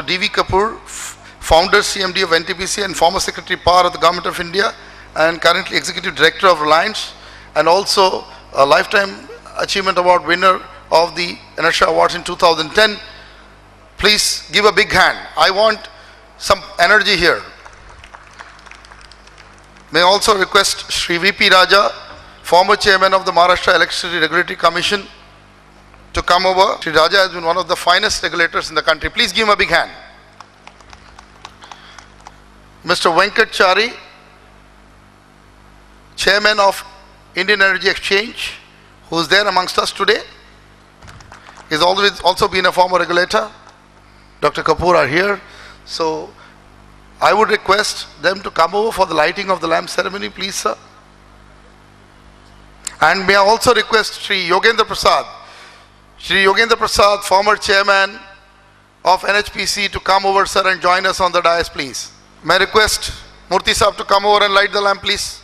D.V. Kapoor, founder CMD of NTPC and former Secretary Power of the Government of India and currently Executive Director of Reliance, and also a Lifetime Achievement Award winner of the Inertia Awards in 2010. Please give a big hand. I want some energy here. May I also request Shri V.P. Raja, former Chairman of the Maharashtra Electricity Regulatory Commission, to come over. Shri Raja has been one of the finest regulators in the country. Please give him a big hand. Mr. Venkat Chari, Chairman of Indian Energy Exchange, who is there amongst us today. He's always also been a former regulator. Dr. Kapoor are here. So I would request them to come over for the lighting of the lamp ceremony, please, sir. And may I also request Shri Yogendra Prasad, former chairman of NHPC, to come over, sir, and join us on the dais, please. May I request Murthy Sahab to come over and light the lamp, please.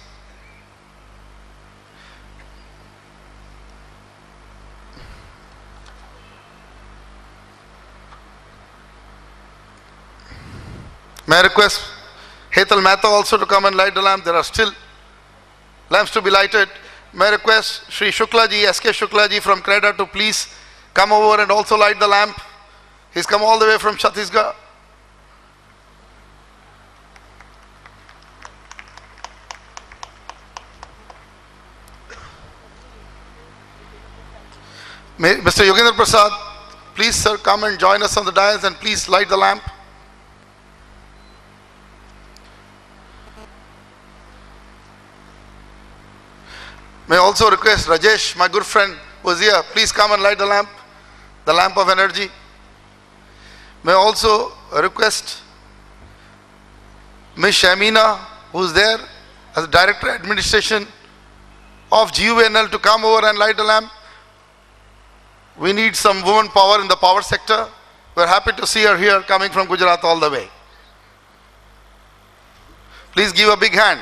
May I request Hetal Mehta also to come and light the lamp. There are still lamps to be lighted. May I request Shri Shuklaji, S.K. Shuklaji from CREDA to please come over and also light the lamp. He's come all the way from Chhattisgarh. Mr. Yogendra Prasad, please, sir, come and join us on the dais and please light the lamp. May I also request Rajesh, my good friend, who is here, please come and light the lamp of energy. May I also request Ms. Shamina, who is there as Director Administration of GUVNL, to come over and light the lamp. We need some woman power in the power sector. We are happy to see her here, coming from Gujarat all the way. Please give a big hand.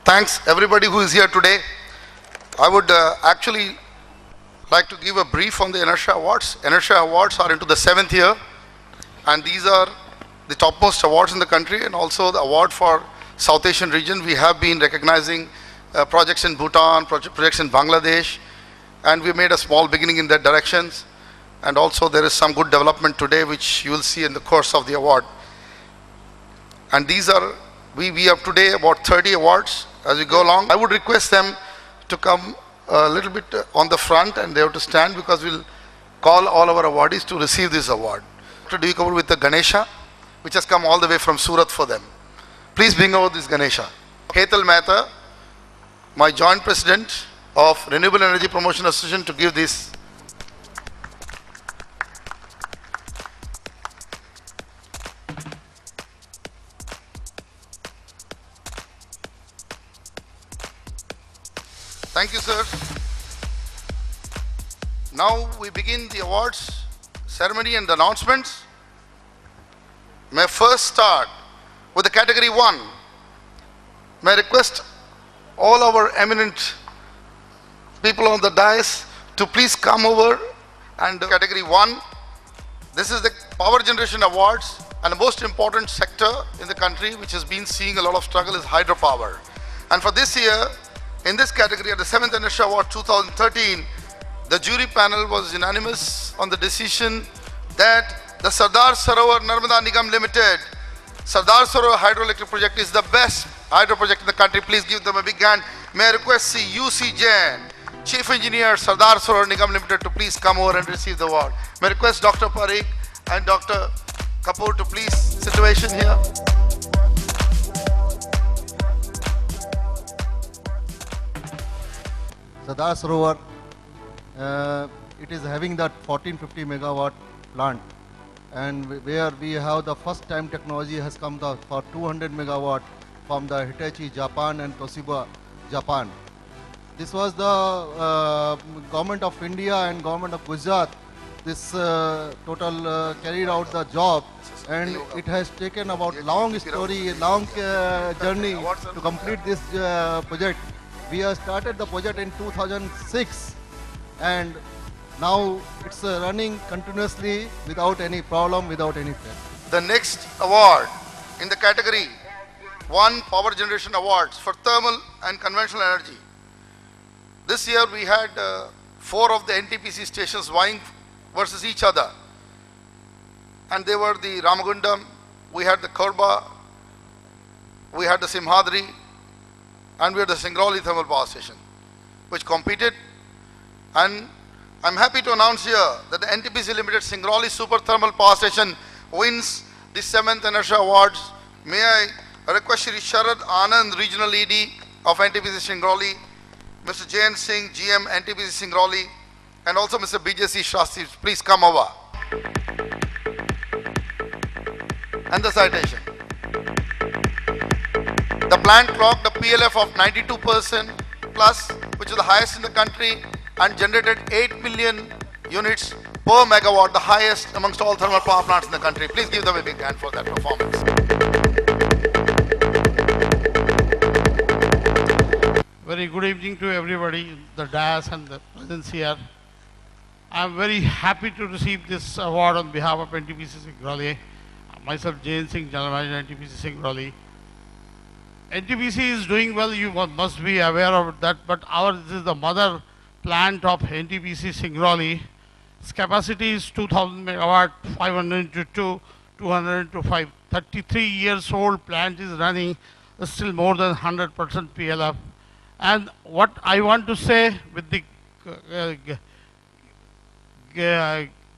Thanks everybody who is here today. I would actually like to give a brief on the Inertia Awards. Inertia Awards are into the 7th year, and these are the topmost awards in the country, and also the award for South Asian region. We have been recognizing projects in Bhutan, projects in Bangladesh, and we made a small beginning in that directions. And also there is some good development today which you will see in the course of the award. And these are, we have today about 30 awards as we go along. I would request them to come a little bit on the front, and they have to stand because we'll call all our awardees to receive this award. Dr. D.V. Kapoor with the Ganesha, which has come all the way from Surat for them. Please bring over this Ganesha. Hetal Mehta, my joint president of Renewable Energy Promotion Association, to give this. Thank you, sir. Now we begin the awards ceremony and the announcements. May I first start with the category 1. May I request all our eminent people on the dais to please come over. And category 1, this is the Power Generation Awards, and the most important sector in the country which has been seeing a lot of struggle is hydropower. And for this year, in this category, at the 7th Inertia Award 2013, the jury panel was unanimous on the decision that the Sardar Sarovar Narmada Nigam Limited, Sardar Sarovar Hydroelectric Project, is the best hydro project in the country. Please give them a big hand. May I request UC Jain, Chief Engineer, Sardar Sarovar Nigam Limited, to please come over and receive the award. May I request Dr. Parikh and Dr. Kapoor to please situation here. Sardar Sarovar, it is having that 1450 megawatt plant, and where we have the first time technology has come for 200 megawatt from the Hitachi Japan and Toshiba Japan. This was the government of India and government of Gujarat. This total carried out the job, and it has taken about long journey to complete this project. We have started the project in 2006, and now it's running continuously without any problem, without any failure. The next award in the category 1 Power Generation Awards for thermal and conventional energy. This year we had 4 of the NTPC stations vying versus each other. And they were the Ramagundam, we had the Korba, we had the Simhadri, and we had the Singrauli Thermal Power Station, which competed. And I'm happy to announce here that the NTPC Limited Singrauli Super Thermal Power Station wins the 7th Energia Awards. May I request Shri Sharad Anand, Regional ED of NTPC Singrauli, Mr. Jain Singh, GM NTPC Singrauli, and also Mr. BJC Shastri, please come over. And the citation. The plant clocked a PLF of 92% plus, which is the highest in the country, and generated 8 million units per megawatt, the highest amongst all thermal power plants in the country. Please give them a big hand for that performance. Very good evening to everybody, the dais and the presence here. I am very happy to receive this award on behalf of NTPC Singrauli. Myself, Jain Singh, General Manager, NTPC Singrauli. NTPC is doing well, you must be aware of that, but this is the mother plant of NTPC Singrauli. Its capacity is 2000 megawatt, 500 to 2, 200 to 5. 33 years old plant is running, still more than 100% PLF. And what I want to say, with the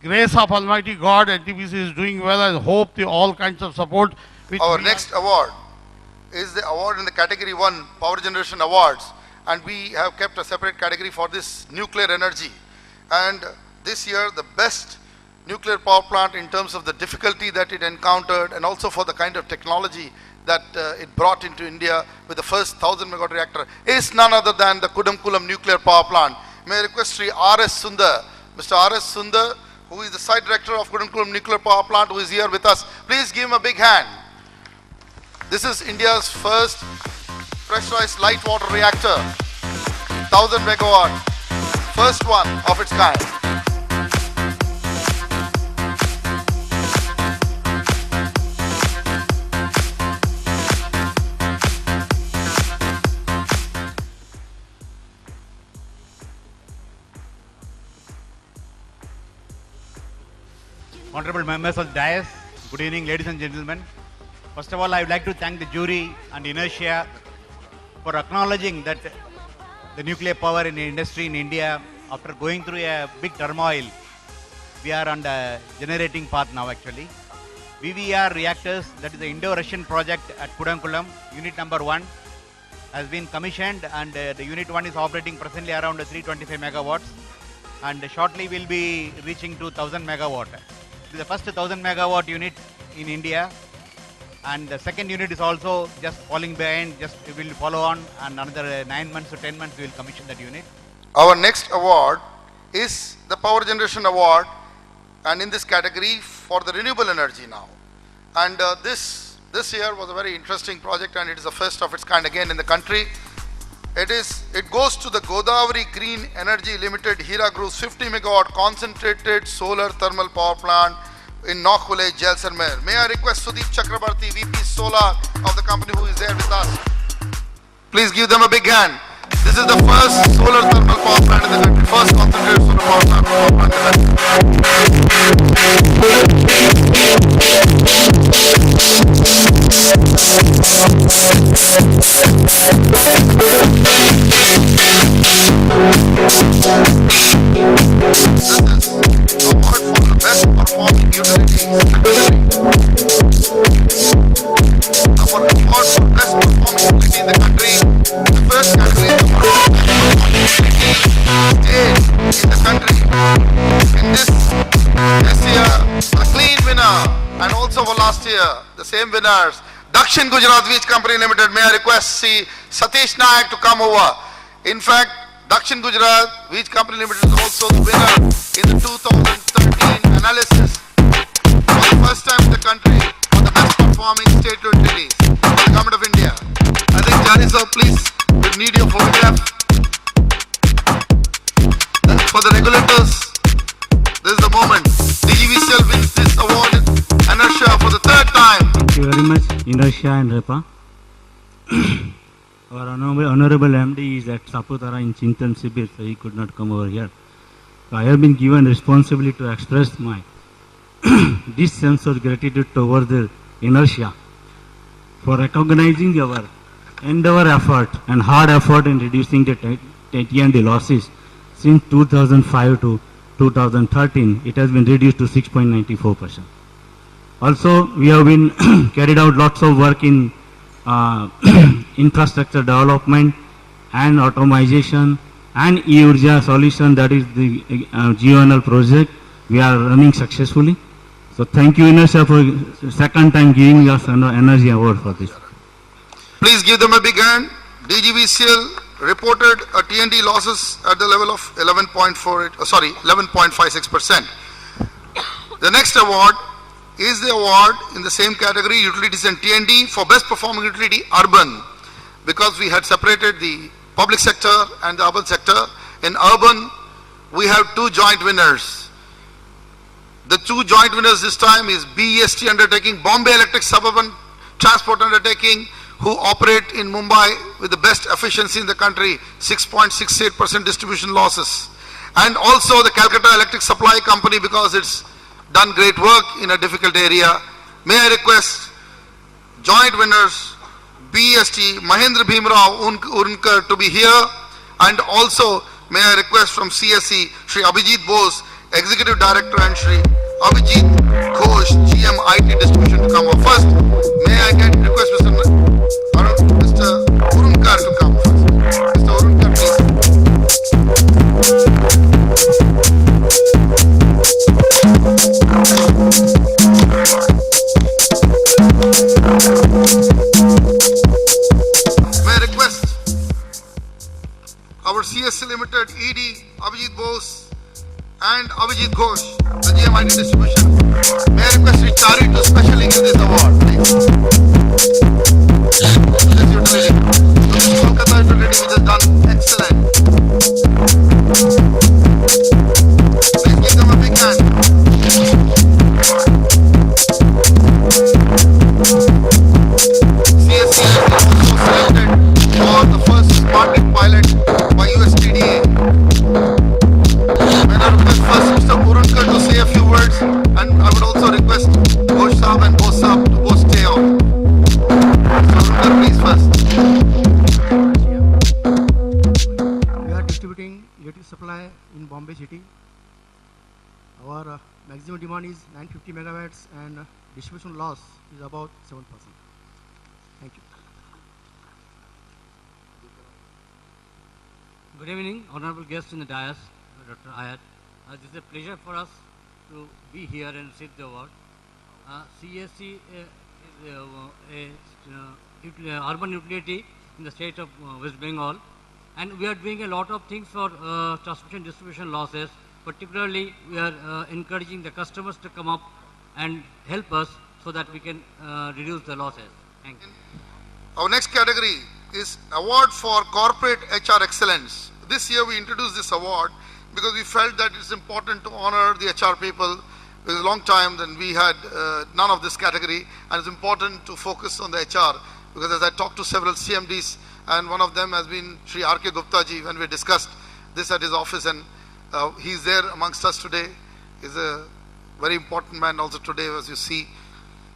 grace of Almighty God, NTPC is doing well, and hope the all kinds of support. Our next award is the award in the category 1 Power Generation Awards, and we have kept a separate category for this nuclear energy. And this year the best nuclear power plant in terms of the difficulty that it encountered, and also for the kind of technology that it brought into India with the first 1000 megawatt reactor, is none other than the Kudamkulam nuclear power plant. May I request Sri R.S. Sundar, Mr. R.S. Sundar, who is the site director of Kudamkulam nuclear power plant, who is here with us. Please give him a big hand. This is India's first pressurized light water reactor, 1000 megawatt, first one of its kind. Honorable members of the dais, good evening ladies and gentlemen. First of all, I would like to thank the jury and Inertia for acknowledging that the nuclear power in the industry in India, after going through a big turmoil, we are on the generating path now actually. VVR reactors, that is the Indo-Russian project at Kudamkulam, unit number 1 has been commissioned, and the unit 1 is operating presently around 325 megawatts, and shortly will be reaching to 1000 megawatt. This is the first 1000 megawatt unit in India, and the second unit is also just falling behind, just it will follow on, and another 9 months to 10 months we will commission that unit. Our next award is the Power Generation Award, and in this category for the renewable energy now. And this year was a very interesting project, and it is the first of its kind again in the country. It goes to the Godavari Green Energy Limited Hiragruz 50 megawatt concentrated solar thermal power plant in Nokhule, Jaisalmer. May I request Sudeep Chakrabarti, VP Solar of the company, who is there with us. Please give them a big hand. This is the first solar thermal power plant in the country, first concentrated solar power plant in the award for the best performing utility in the country. Our award for best performing utility in the country. The first category is in the country. In this year, the clean winner, and also for last year, the same winners. Dakshin Gujarat Wej Company Limited. May I request C. Satish Nayak to come over. In fact, Dakshin Gujarat Wej Company Limited is also the winner in the 2013 analysis for the first time in the country for the best performing state utilities for the Government of India. I think Jani sir, please, we need your photograph. For the Inertia and REPA. Our honorable MD is at Saputara in Chintan Sibir, so he could not come over here. So I have been given responsibility to express my this sense of gratitude towards the Inertia for recognizing our endeavor effort and hard effort in reducing the T&D losses. Since 2005 to 2013, it has been reduced to 6.94%. Also, we have been carried out lots of work in infrastructure development and automation and e-Urja solution, that is the GONL project. We are running successfully. So thank you, Inertia, for second time giving us an energy award for this. Please give them a big hand. DGVCL reported a T&D losses at the level of 11.56%. The next award is the award in the same category, utilities and T&D, for best performing utility urban, because we had separated the public sector and the urban sector. In urban, we have two joint winners. The two joint winners this time is BEST undertaking, Bombay Electric Suburban Transport Undertaking, who operate in Mumbai with the best efficiency in the country, 6.68% distribution losses. And also the Calcutta Electric Supply Company, because it's done great work in a difficult area. May I request joint winners, BEST, Mahendra Bhimrao Urunkar to be here, and also may I request from CSE, Shri Abhijit Bose, Executive Director, and Shri Abhijit Ghosh, GM IT Distribution, to come up first. May I get request Mr. Urunkar to come first. Mr. Urunkar, please. May I request our CSC Limited ED Abhijit Bose and Abhijit Ghosh, the GM IT Distribution. May I request Richari to specially give this award, please. This utility, Kolkata utility, which has done excellent. Please give them a big hand. CSC has been also selected for the first smart grid pilot by USTDA. May I request first Mr. Urunkar to say a few words, and I would also request Ghosh Saab and Bose Saab to both stay on. Mr. Urunkar, please first. We are distributing electric supply in Bombay city. Our maximum demand is 950 megawatts and distribution loss is about 7%. Thank you. Good evening, honorable guests in the dais, Dr. Ayat. This is a pleasure for us to be here and receive the award. CSC is urban utility in the state of West Bengal, and we are doing a lot of things for transmission distribution losses. Particularly, we are encouraging the customers to come up and help us so that we can reduce the losses. Thank you. Our next category is Award for Corporate HR Excellence. This year we introduced this award because we felt that it's important to honor the HR people. It was a long time that we had none of this category, and it's important to focus on the HR, because as I talked to several CMDs, and one of them has been Shri R.K. Gupta ji, when we discussed this at his office, and he's there amongst us today. He's a very important man also today, as you see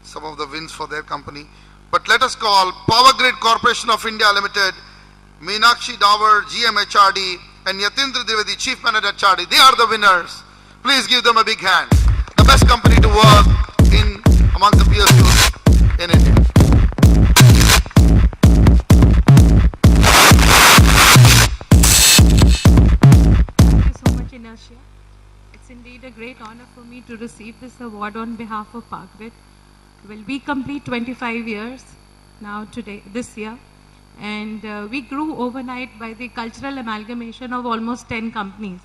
some of the wins for their company. But let us call Power Grid Corporation of India Limited, Meenakshi Dawar, GM HRD, and Yatindra Dwivedi, Chief Manager HRD. They are the winners. Please give them a big hand. The best company to work in among the PSUs in India. Thank you so much, Inertia. It's indeed a great honor for me to receive this award on behalf of Power Grid. Well, we complete 25 years now today, this year, and we grew overnight by the cultural amalgamation of almost 10 companies.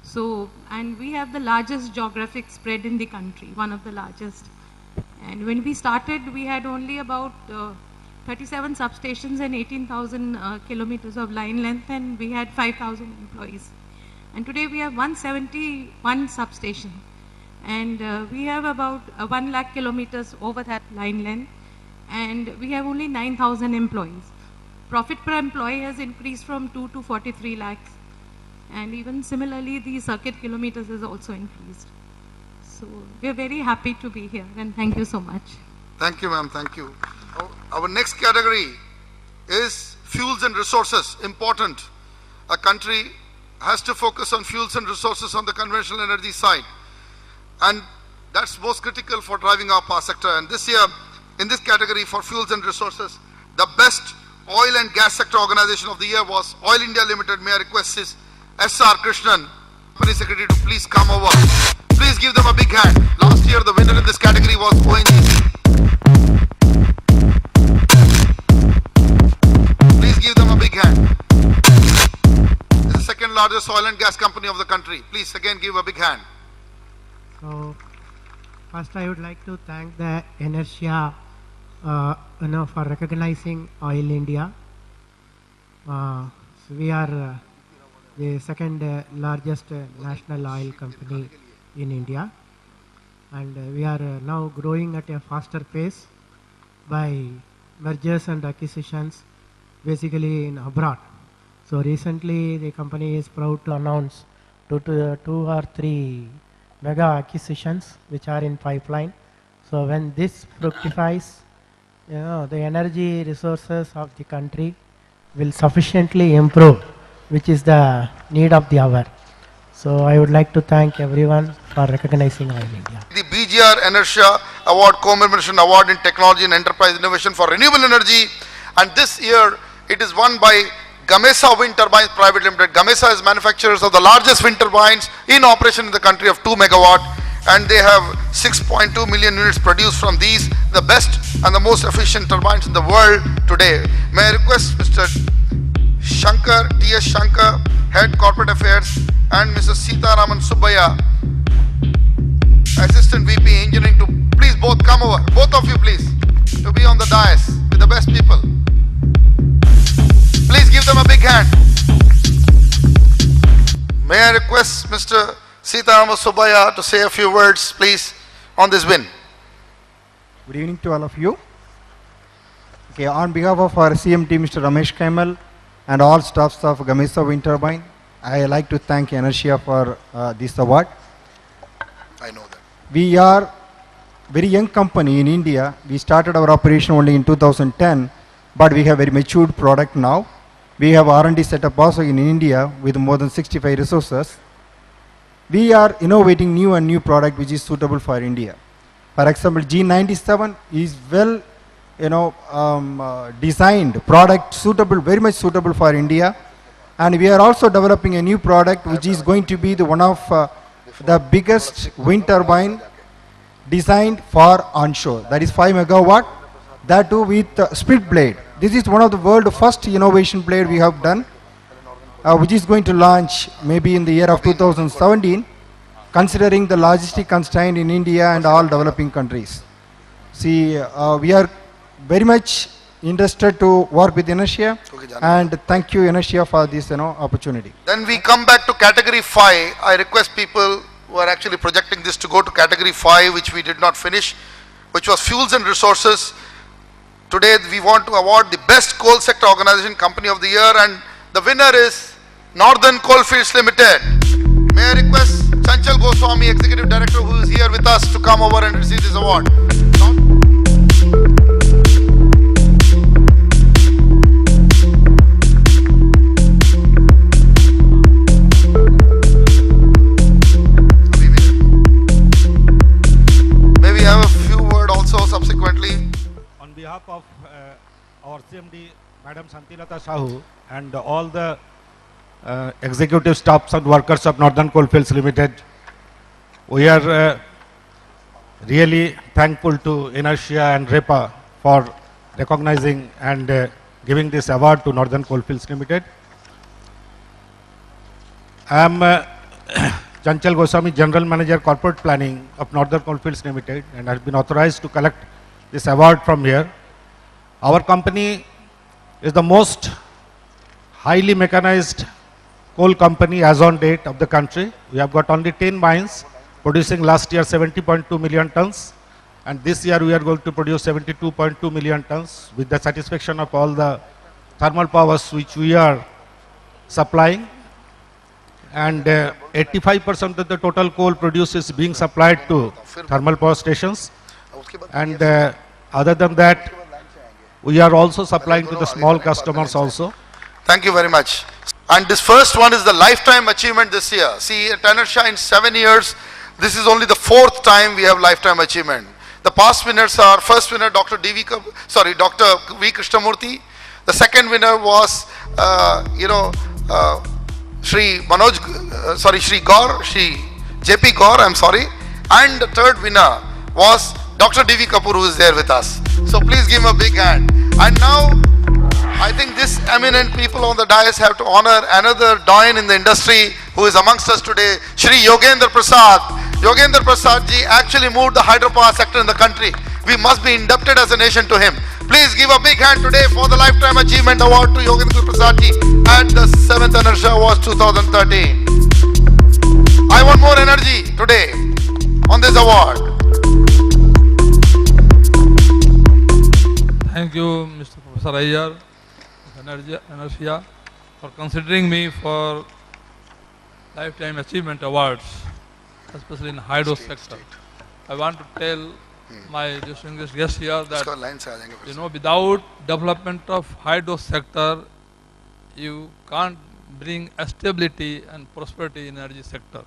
So, and we have the largest geographic spread in the country, one of the largest. And when we started, we had only about 37 substations and 18,000 kilometers of line length, and we had 5,000 employees. And today we have 171 substations. And we have about 1 lakh kilometers over that line length. and we have only 9,000 employees. Profit per employee has increased from 2 to 43 lakhs, and even similarly the circuit kilometers has also increased. So we are very happy to be here, and thank you so much. Thank you, ma'am. Thank you. Our next category is fuels and resources. Important. A country has to focus on fuels and resources on the conventional energy side, and that's most critical for driving our power sector. And this year, in this category for fuels and resources, the best oil and gas sector organization of the year was Oil India Limited. May I request is S.R. Krishnan, Company Secretary, to please come over. Please give them a big hand. Last year, the winner in this category was ONGC. Please give them a big hand. This is the second largest oil and gas company of the country. Please again give a big hand. So, first I would like to thank the Inertia for recognizing Oil India. So we are the second largest national oil company in India, and we are now growing at a faster pace by mergers and acquisitions, basically in abroad. So recently the company is proud to announce two or three mega acquisitions which are in pipeline. So when this fructifies, the energy resources of the country will sufficiently improve, which is the need of the hour. So I would like to thank everyone for recognizing Oil India. The BGR Inertia Award, Commemoration Award in Technology and Enterprise Innovation for Renewable Energy, and this year it is won by Gamesa Wind Turbines Private Limited. Gamesa is manufacturers of the largest wind turbines in operation in the country of 2 megawatt, and they have 6.2 million units produced from these, the best and the most efficient turbines in the world today. May I request Mr. Shankar, T.S. Shankar, Head Corporate Affairs, and Mr. Sitaraman Subbaya, Assistant VP Engineering, to please both come over, both of you please, to be on the dais with the best people. Please give them a big hand. May I request Mr. Sitaraman Subbaya to say a few words please on this win. Good evening to all of you. Okay, on behalf of our CMT, Mr. Ramesh Kaimal, and all staffs of Gamesa Wind Turbine, I like to thank Inertia for this award. I know that. We are very young company in India. We started our operation only in 2010, but we have very matured product now. We have R&D setup also in India with more than 65 resources. We are innovating new product which is suitable for India. For example, G97 is well designed product, suitable, very much suitable for India. And we are also developing a new product which is going to be one of the biggest wind turbine designed for onshore. That is 5 megawatt, that too with split blade. This is one of the world's first innovation blade we have done, which is going to launch maybe in the year of 2017, considering the logistic constraint in India and all developing countries. See, we are very much interested to work with Inertia, and thank you Inertia for this opportunity. Then we come back to category 5. I request people who are actually projecting this to go to category 5, which we did not finish, which was fuels and resources. Today we want to award the best coal sector organization company of the year, and the winner is Northern Coalfields Limited. May I request Chanchal Goswami, Executive Director, who is here with us, to come over and receive this award. Maybe have a few words also subsequently. On behalf of our CMD, Madam Santilata Sahu, and all the executive staffs and workers of Northern Coalfields Limited, we are really thankful to Inertia and REPA for recognizing and giving this award to Northern Coalfields Limited. I am Chanchal Goswami, General Manager Corporate Planning of Northern Coalfields Limited, and has been authorized to collect this award from here. Our company is the most highly mechanized coal company as on date of the country. We have got only 10 mines producing last year 70.2 million tons, And this year we are going to produce 72.2 million tons with the satisfaction of all the thermal powers which we are supplying. And 85% of the total coal produced is being supplied to thermal power stations. And other than that, we are also supplying to the small customers also. Thank you very much. And this first one is the lifetime achievement this year. See, at Enersha in 7 years, this is only the 4th time we have lifetime achievement. The past winners are, first winner Dr. V. Krishnamurthy. The second winner was, Shri Gaur, Shri JP Gaur, I'm sorry. And the third winner was Dr. D.V. Kapoor, who is there with us. So please give him a big hand. And now, I think this eminent people on the dais have to honor another doyen in the industry who is amongst us today, Shri Yogendra Prasad. Yogendra Prasad ji actually moved the hydropower sector in the country. We must be indebted as a nation to him. Please give a big hand today for the Lifetime Achievement Award to Yogendra Prasad ji at the 7th Enersha Awards 2013. I want more energy today on this award. Thank you, Mr. Professor Iyer, Energia, for considering me for Lifetime Achievement Awards, especially in hydro sector. I want to tell my distinguished guests here that, without development of hydro sector, you can't bring stability and prosperity in energy sector.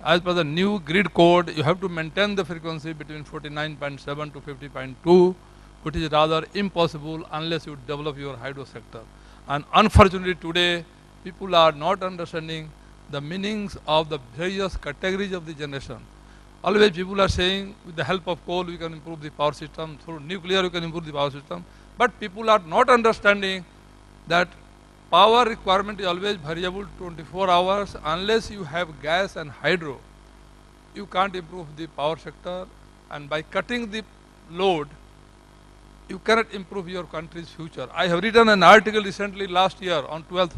As per the new grid code, you have to maintain the frequency between 49.7 to 50.2, which is rather impossible unless you develop your hydro sector. And unfortunately today, people are not understanding the meanings of the various categories of the generation. Always people are saying with the help of coal we can improve the power system, through nuclear we can improve the power system. But people are not understanding that power requirement is always variable 24 hours. Unless you have gas and hydro, you can't improve the power sector. And by cutting the load, you cannot improve your country's future. I have written an article recently last year on 12th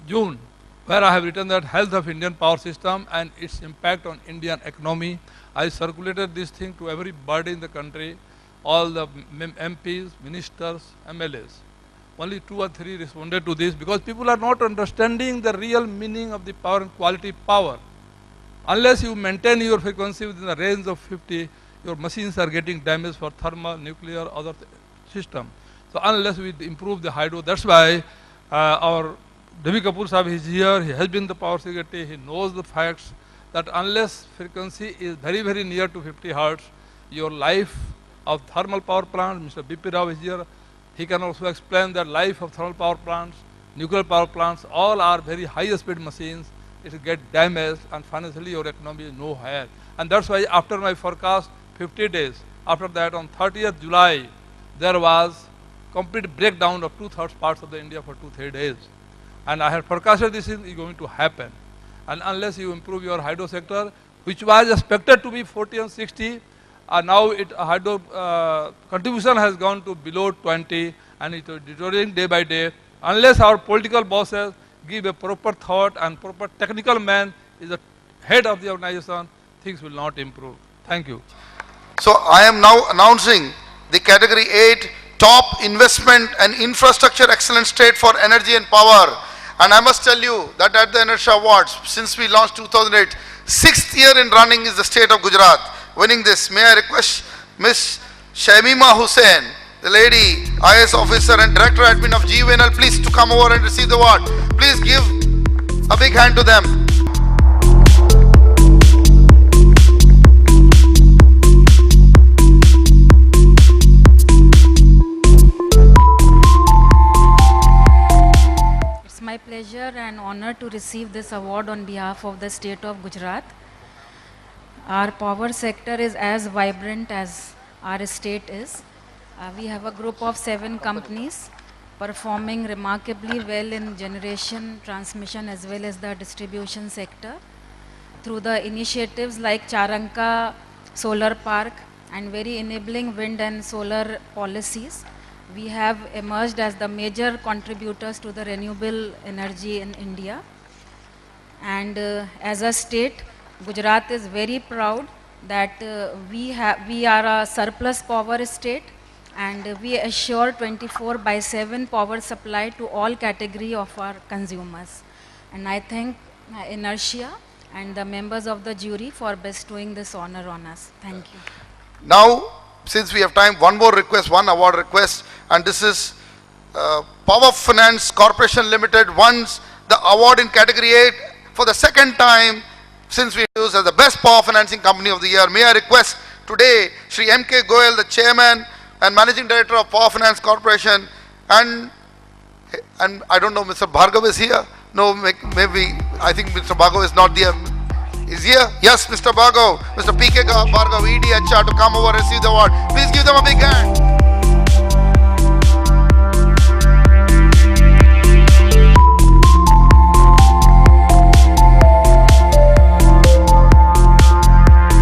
June, where I have written that health of Indian power system and its impact on Indian economy. I circulated this thing to everybody in the country, all the MPs, ministers, MLAs. Only 2 or 3 responded to this because people are not understanding the real meaning of the power and quality power. Unless you maintain your frequency within the range of 50, your machines are getting damaged for thermal, nuclear, other system. So unless we improve the hydro, that's why our D.V. Kapoor Sahib is here. He has been the power secretary. He knows the facts that unless frequency is very, very near to 50 hertz, your life of thermal power plants, Mr. B.P. Rao is here. He can also explain that life of thermal power plants, nuclear power plants, all are very high speed machines. It will get damaged and financially your economy is no higher. And that's why after my forecast, 50 days, after that on 30th July, there was complete breakdown of 2/3 parts of the India for 2-3 days. And I had forecasted this is going to happen. And unless you improve your hydro sector, which was expected to be 40 and 60, now hydro contribution has gone to below 20 and it is deteriorating day by day. Unless our political bosses give a proper thought and proper technical man is the head of the organization, things will not improve. Thank you. So I am now announcing the category 8 top investment and infrastructure excellence state for energy and power. And I must tell you that at the Enersha Awards, since we launched 2008, 6th year in running is the state of Gujarat winning this. May I request Ms. Shamima Hussain, the lady IAS officer and director admin of GUNL, please to come over and receive the award. Please give a big hand to them. My pleasure and honor to receive this award on behalf of the state of Gujarat. Our power sector is as vibrant as our state is. We have a group of 7 companies performing remarkably well in generation, transmission as well as the distribution sector through the initiatives like Charanka Solar Park and very enabling wind and solar policies. We have emerged as the major contributors to the renewable energy in India. And as a state, Gujarat is very proud that we are a surplus power state, and we assure 24/7 power supply to all category of our consumers. And I thank Inertia and the members of the jury for bestowing this honor on us. Thank you. Now, since we have time, one more request, one award request, and this is Power Finance Corporation Limited wants the award in category 8 for the second time since we use as the best power financing company of the year. May I request today Shri M.K. Goyal, the chairman and managing director of Power Finance Corporation, and I don't know, Mr. Bhargav is here? No, maybe, I think Mr. Bhargav is not there. Is here? Yes, Mr. Bhargav, Mr. P.K. Bhargav, EDHR, to come over and receive the award. Please give them a big hand.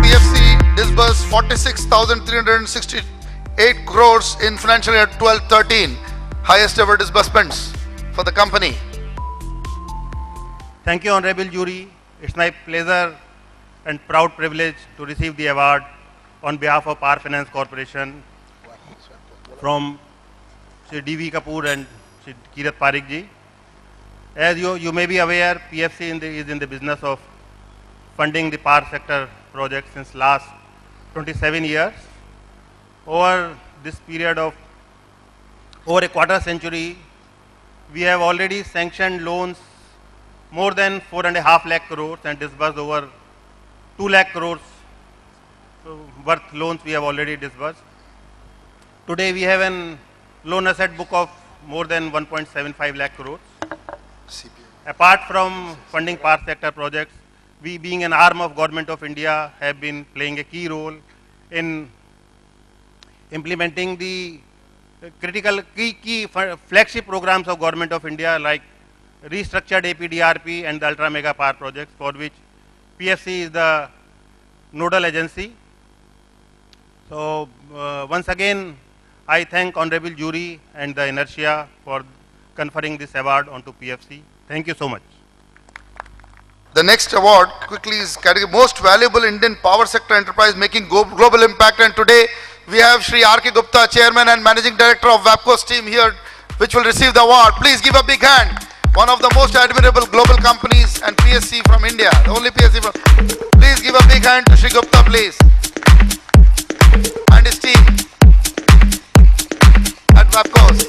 PFC disbursed 46,368 crores in financial year 12-13, highest ever disbursements for the company. Thank you, Honorable Jury. It's my pleasure and proud privilege to receive the award on behalf of Power Finance Corporation from Shri D.V. Kapoor and Shri Kirat Parikh ji. As you may be aware, PFC is in the business of funding the power sector projects since last 27 years. Over this period of over a quarter century, we have already sanctioned loans more than 4.5 lakh crores and disbursed over 2 lakh crores worth loans we have already disbursed. Today we have a loan asset book of more than 1.75 lakh crores. Apart from funding power sector projects, we being an arm of Government of India have been playing a key role in implementing the critical key flagship programs of Government of India like restructured APDRP and the ultra mega power projects, for which PFC is the nodal agency. So once again, I thank Honorable Jury and the Inertia for conferring this award onto PFC. Thank you so much. The next award quickly is category Most Valuable Indian Power Sector Enterprise Making Global Impact, and today we have Shri R.K. Gupta, Chairman and Managing Director of WAPCO's team here, which will receive the award. Please give a big hand. One of the most admirable global companies and PSC from India, the only PSC from. Please give a big hand to Shri Gupta, please, and his team at WAPCO's.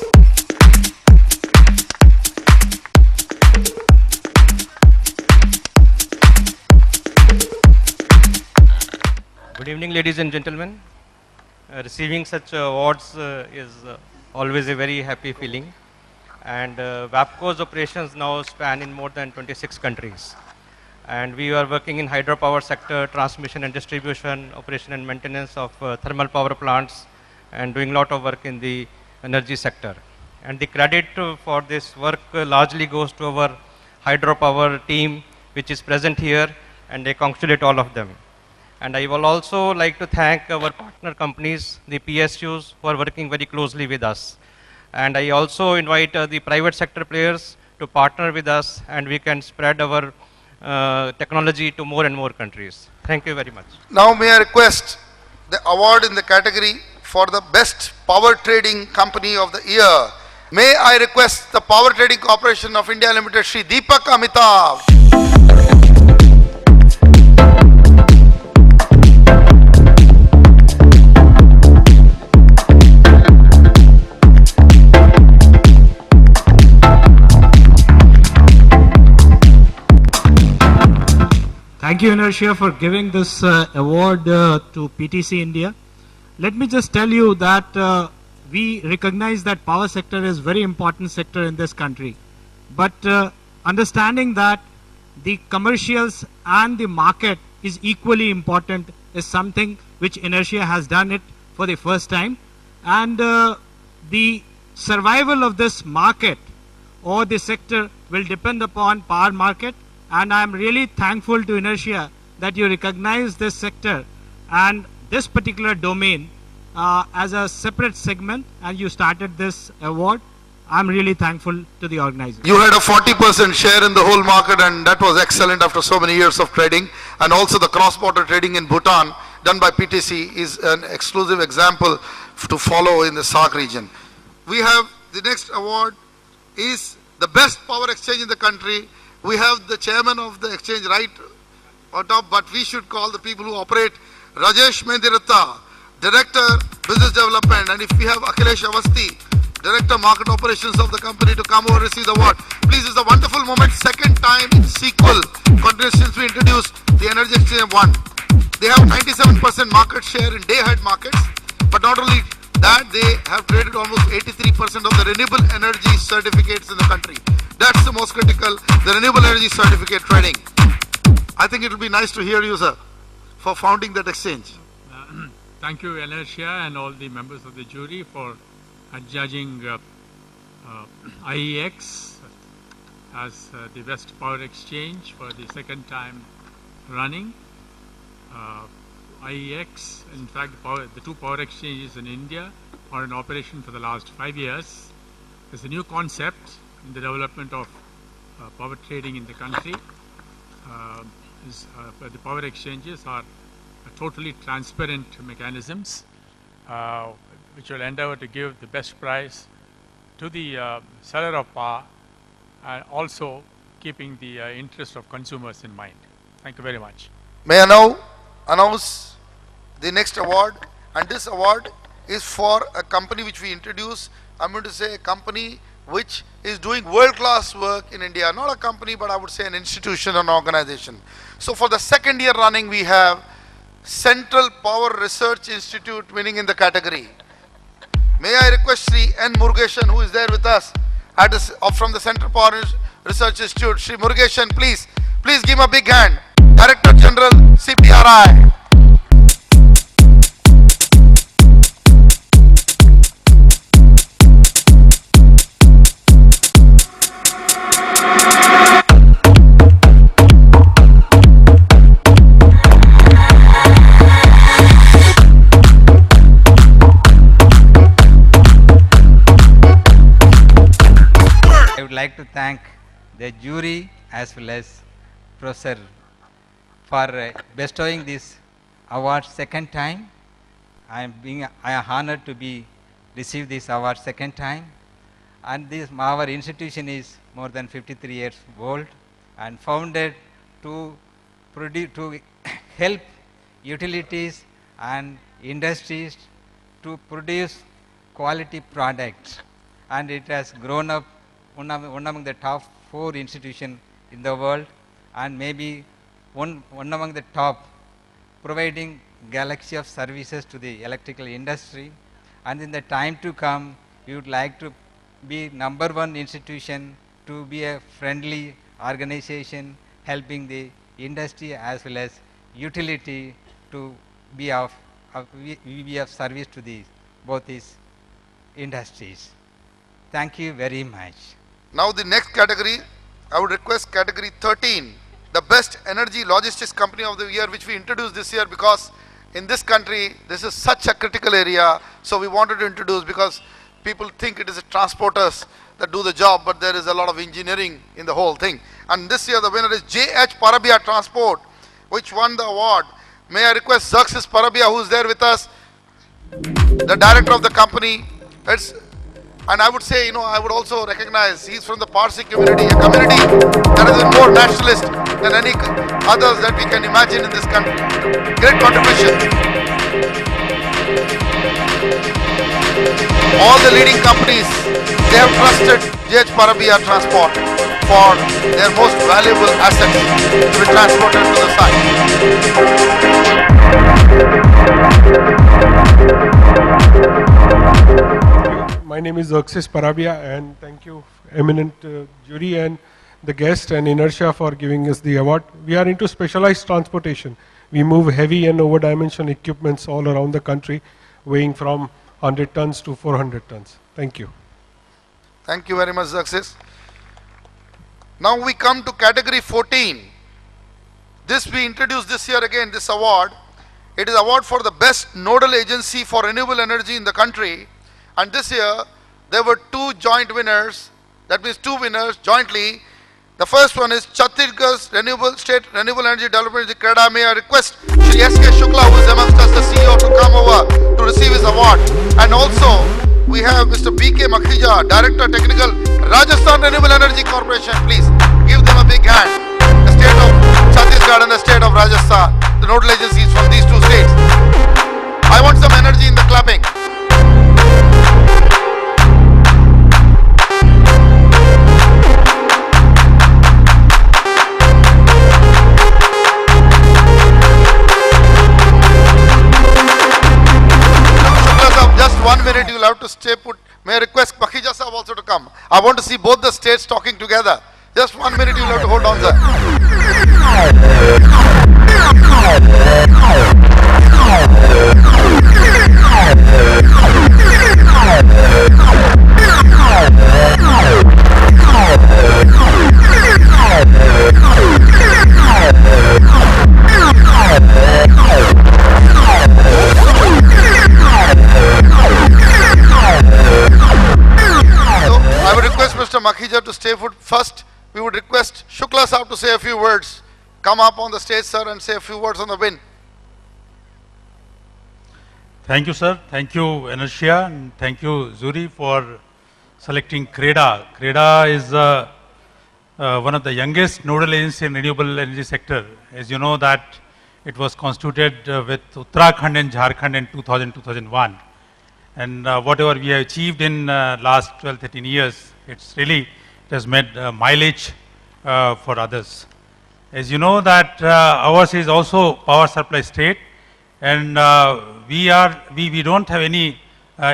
Good evening, ladies and gentlemen. Receiving such awards is always a very happy feeling. And WAPCO's operations now span in more than 26 countries. And we are working in hydropower sector, transmission and distribution, operation and maintenance of thermal power plants, and doing a lot of work in the energy sector. And the credit for this work largely goes to our hydropower team, which is present here, and I congratulate all of them. And I will also like to thank our partner companies, the PSUs, who are working very closely with us. And I also invite the private sector players to partner with us, and we can spread our technology to more and more countries. Thank you very much. Now may I request the award in the category for the Best Power Trading Company of the Year. May I request the Power Trading Corporation of India Limited, Shri Deepak Amitabh. Thank you, Inertia, for giving this award to PTC India. Let me just tell you that we recognize that power sector is very important sector in this country. But understanding that the commercials and the market is equally important is something which Inertia has done it for the first time. And the survival of this market or the sector will depend upon power market. And I am really thankful to Inertia that you recognize this sector and this particular domain as a separate segment, and you started this award. I'm really thankful to the organizer. You had a 40% share in the whole market, and that was excellent after so many years of trading, and also the cross-border trading in Bhutan. done by PTC is an exclusive example to follow in the SAARC region. We have the next award is the best power exchange in the country. We have the chairman of the exchange right on top, but we should call the people who operate Rajesh Mendiratta, Director Business Development, and if we have Akhilesh Avasti, Director Market Operations of the company, to come over and receive the award. Please, it's a wonderful moment. Second time in sequel continuous since we introduced the Energy Exchange 1. They have 97% market share in day-ahead markets, but not only that, they have traded almost 83% of the renewable energy certificates in the country. That's the most critical, the renewable energy certificate trading. I think it will be nice to hear you, sir, for founding that exchange. Thank you, Inertia, and all the members of the jury for adjudging IEX as the best power exchange for the second time running. IEX, in fact, the two power exchanges in India are in operation for the last 5 years. It's a new concept in the development of power trading in the country. The power exchanges are totally transparent mechanisms which will endeavor to give the best price to the seller of power, and also keeping the interest of consumers in mind. Thank you very much. May I now announce the next award, and this award is for a company which we introduce. I'm going to say a company which is doing world-class work in India, not a company, but I would say an institution, an organization. So for the second year running, we have Central Power Research Institute winning in the category. May I request Sri N. Murugeshan, who is there with us from the Central Power Research Institute. Sri Murugeshan, please give him a big hand. Director General, CPRI. I would like to thank the jury as well as Professor for bestowing this award second time. I am honored to be receive this award second time, and our institution is more than 53 years old and founded to help utilities and industries to produce quality products, and it has grown up one among the top 4 institutions in the world, and maybe one among the top, providing galaxy of services to the electrical industry. And in the time to come, we would like to be #1 institution, to be a friendly organization helping the industry as well as utility to be of service to both these industries. Thank you very much. Now the next category, I would request category 13, the best energy logistics company of the year, which we introduced this year because in this country, this is such a critical area. So we wanted to introduce, because people think it is the transporters that do the job, but there is a lot of engineering in the whole thing. And this year the winner is J.H. Parabia Transport, which won the award. May I request Xerxes Parabia, who is there with us, the director of the company. And I would say, I would also recognize he's from the Parsi community, a community that is more nationalist than any others that we can imagine in this country. Great contribution. All the leading companies, they have trusted J.H. Parabia Transport for their most valuable assets to be transported to the site. My name is Xerxes Parabia, and thank you, eminent jury and the guest and Inertia for giving us the award. We are into specialized transportation. We move heavy and over-dimension equipments all around the country, weighing from 100 tons to 400 tons. Thank you. Thank you very much, Xerxes. Now we come to category 14. This we introduced this year again, this award. It is award for the best nodal agency for renewable energy in the country. And this year, there were 2 joint winners, that means 2 winners jointly. The first one is Chhattisgarh State Renewable Energy Development Agency, CREDA. May I request Shri S.K. Shukla, who is amongst us, the CEO, to come over to receive his award. And also, we have Mr. B.K. Makhija, Director Technical, Rajasthan Renewable Energy Corporation. Please give them a big hand. The state of Chhattisgarh and the state of Rajasthan, the nodal agencies from these two states. I want some energy in the clapping. Just 1 minute, you will have to stay put. May I request Makhija Sahab also to come. I want to see both the states talking together. Just 1 minute, you will have to hold on, sir. I would request Mr. Makhija to stay put first. We would request Shukla Sahab to say a few words. Come up on the stage, sir, and say a few words on the win. Thank you, sir. Thank you, Inertia, and thank you, Zuri, for selecting CREDA. CREDA is one of the youngest nodal agencies in renewable energy sector. As you know that it was constituted with Uttarakhand and Jharkhand in 2000-2001. And whatever we have achieved in last 12-13 years, it has made mileage for others. As you know that ours is also power supply state, and we don't have any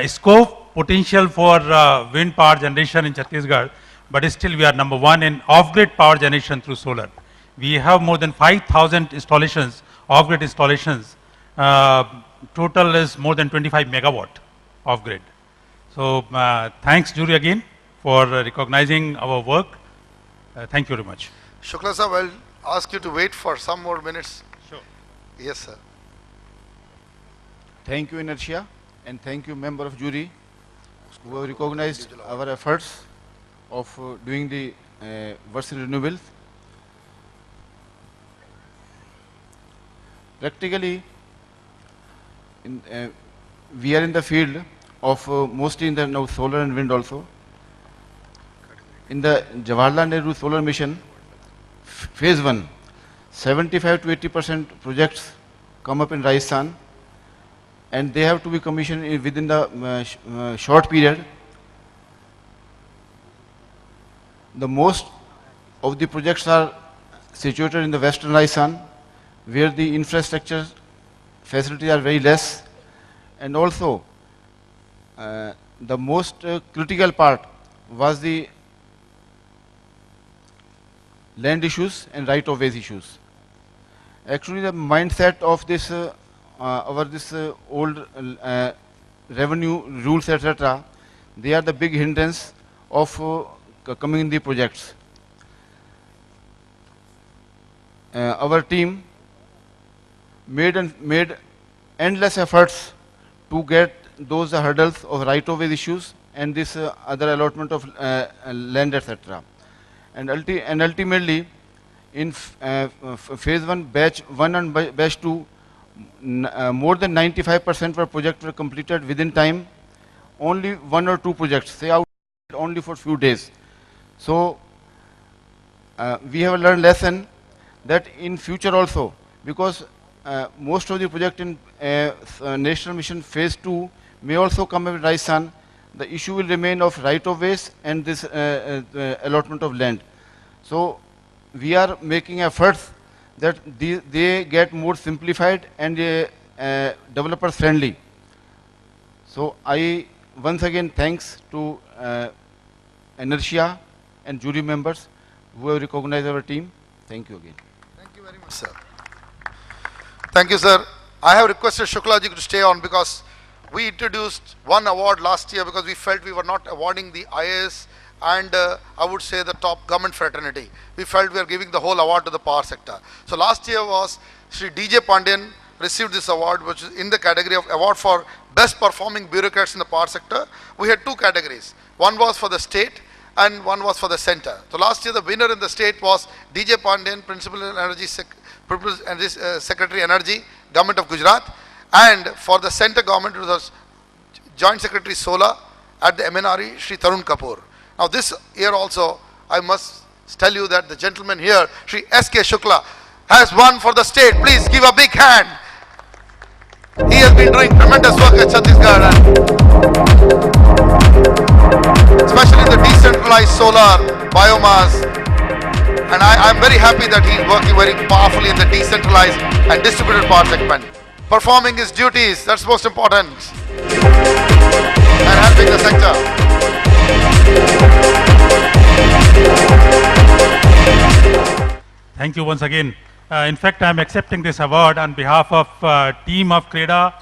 scope potential for wind power generation in Chhattisgarh, but still we are number one in off-grid power generation through solar. We have more than 5,000 installations, off-grid installations. Total is more than 25 megawatt off-grid. So thanks, Jury, again for recognizing our work. Thank you very much. Shukla sir, I'll ask you to wait for some more minutes. Sure. Yes, sir. Thank you, Inertia, and thank you, member of jury, who have recognized our efforts of doing the Varsity renewables. Practically, we are in the field of mostly in the now solar and wind also. In the Jawaharlal Nehru Solar Mission, phase 1, 75 to 80% projects come up in Rajasthan, and they have to be commissioned within the short period. The most of the projects are situated in the western Rajasthan, where the infrastructure facilities are very less, and also the most critical part was the land issues and right of ways issues. Actually, the mindset of this old revenue rules, etc., they are the big hindrance of coming in the projects. Our team made endless efforts to get those hurdles of right of way issues and this other allotment of land, etc. And ultimately, in phase 1, batch 1 and batch 2, more than 95% of projects were completed within time. Only 1 or 2 projects, say out only for few days. So we have learned lesson that in future also, because most of the project in National Mission phase 2 may also come with Rajasthan, the issue will remain of right of ways and this allotment of land. So we are making efforts that they get more simplified and developer friendly. So I once again thanks to Inertia and jury members who have recognized our team. Thank you again. Thank you very much, sir. Thank you, sir. I have requested Shukla ji to stay on because we introduced one award last year because we felt we were not awarding the IAS and I would say the top government fraternity. We felt we were giving the whole award to the power sector. So last year was Sri DJ Pandian received this award, which is in the category of award for best performing bureaucrats in the power sector. We had 2 categories. One was for the state and one was for the center. So last year the winner in the state was DJ Pandian, Principal Energy Secretary Energy, Government of Gujarat, and for the center government it was Joint Secretary Solar at the MNRE, Shri Tarun Kapoor. Now this year also I must tell you that the gentleman here, Shri S.K. Shukla, has won for the state. Please give a big hand. He has been doing tremendous work at Chhattisgarh, especially the decentralized solar, biomass, and I am very happy that he is working very powerfully in the decentralized and distributed power segment. Performing his duties, that's most important, and helping the sector. Thank you once again. In fact, I am accepting this award on behalf of team of CREDA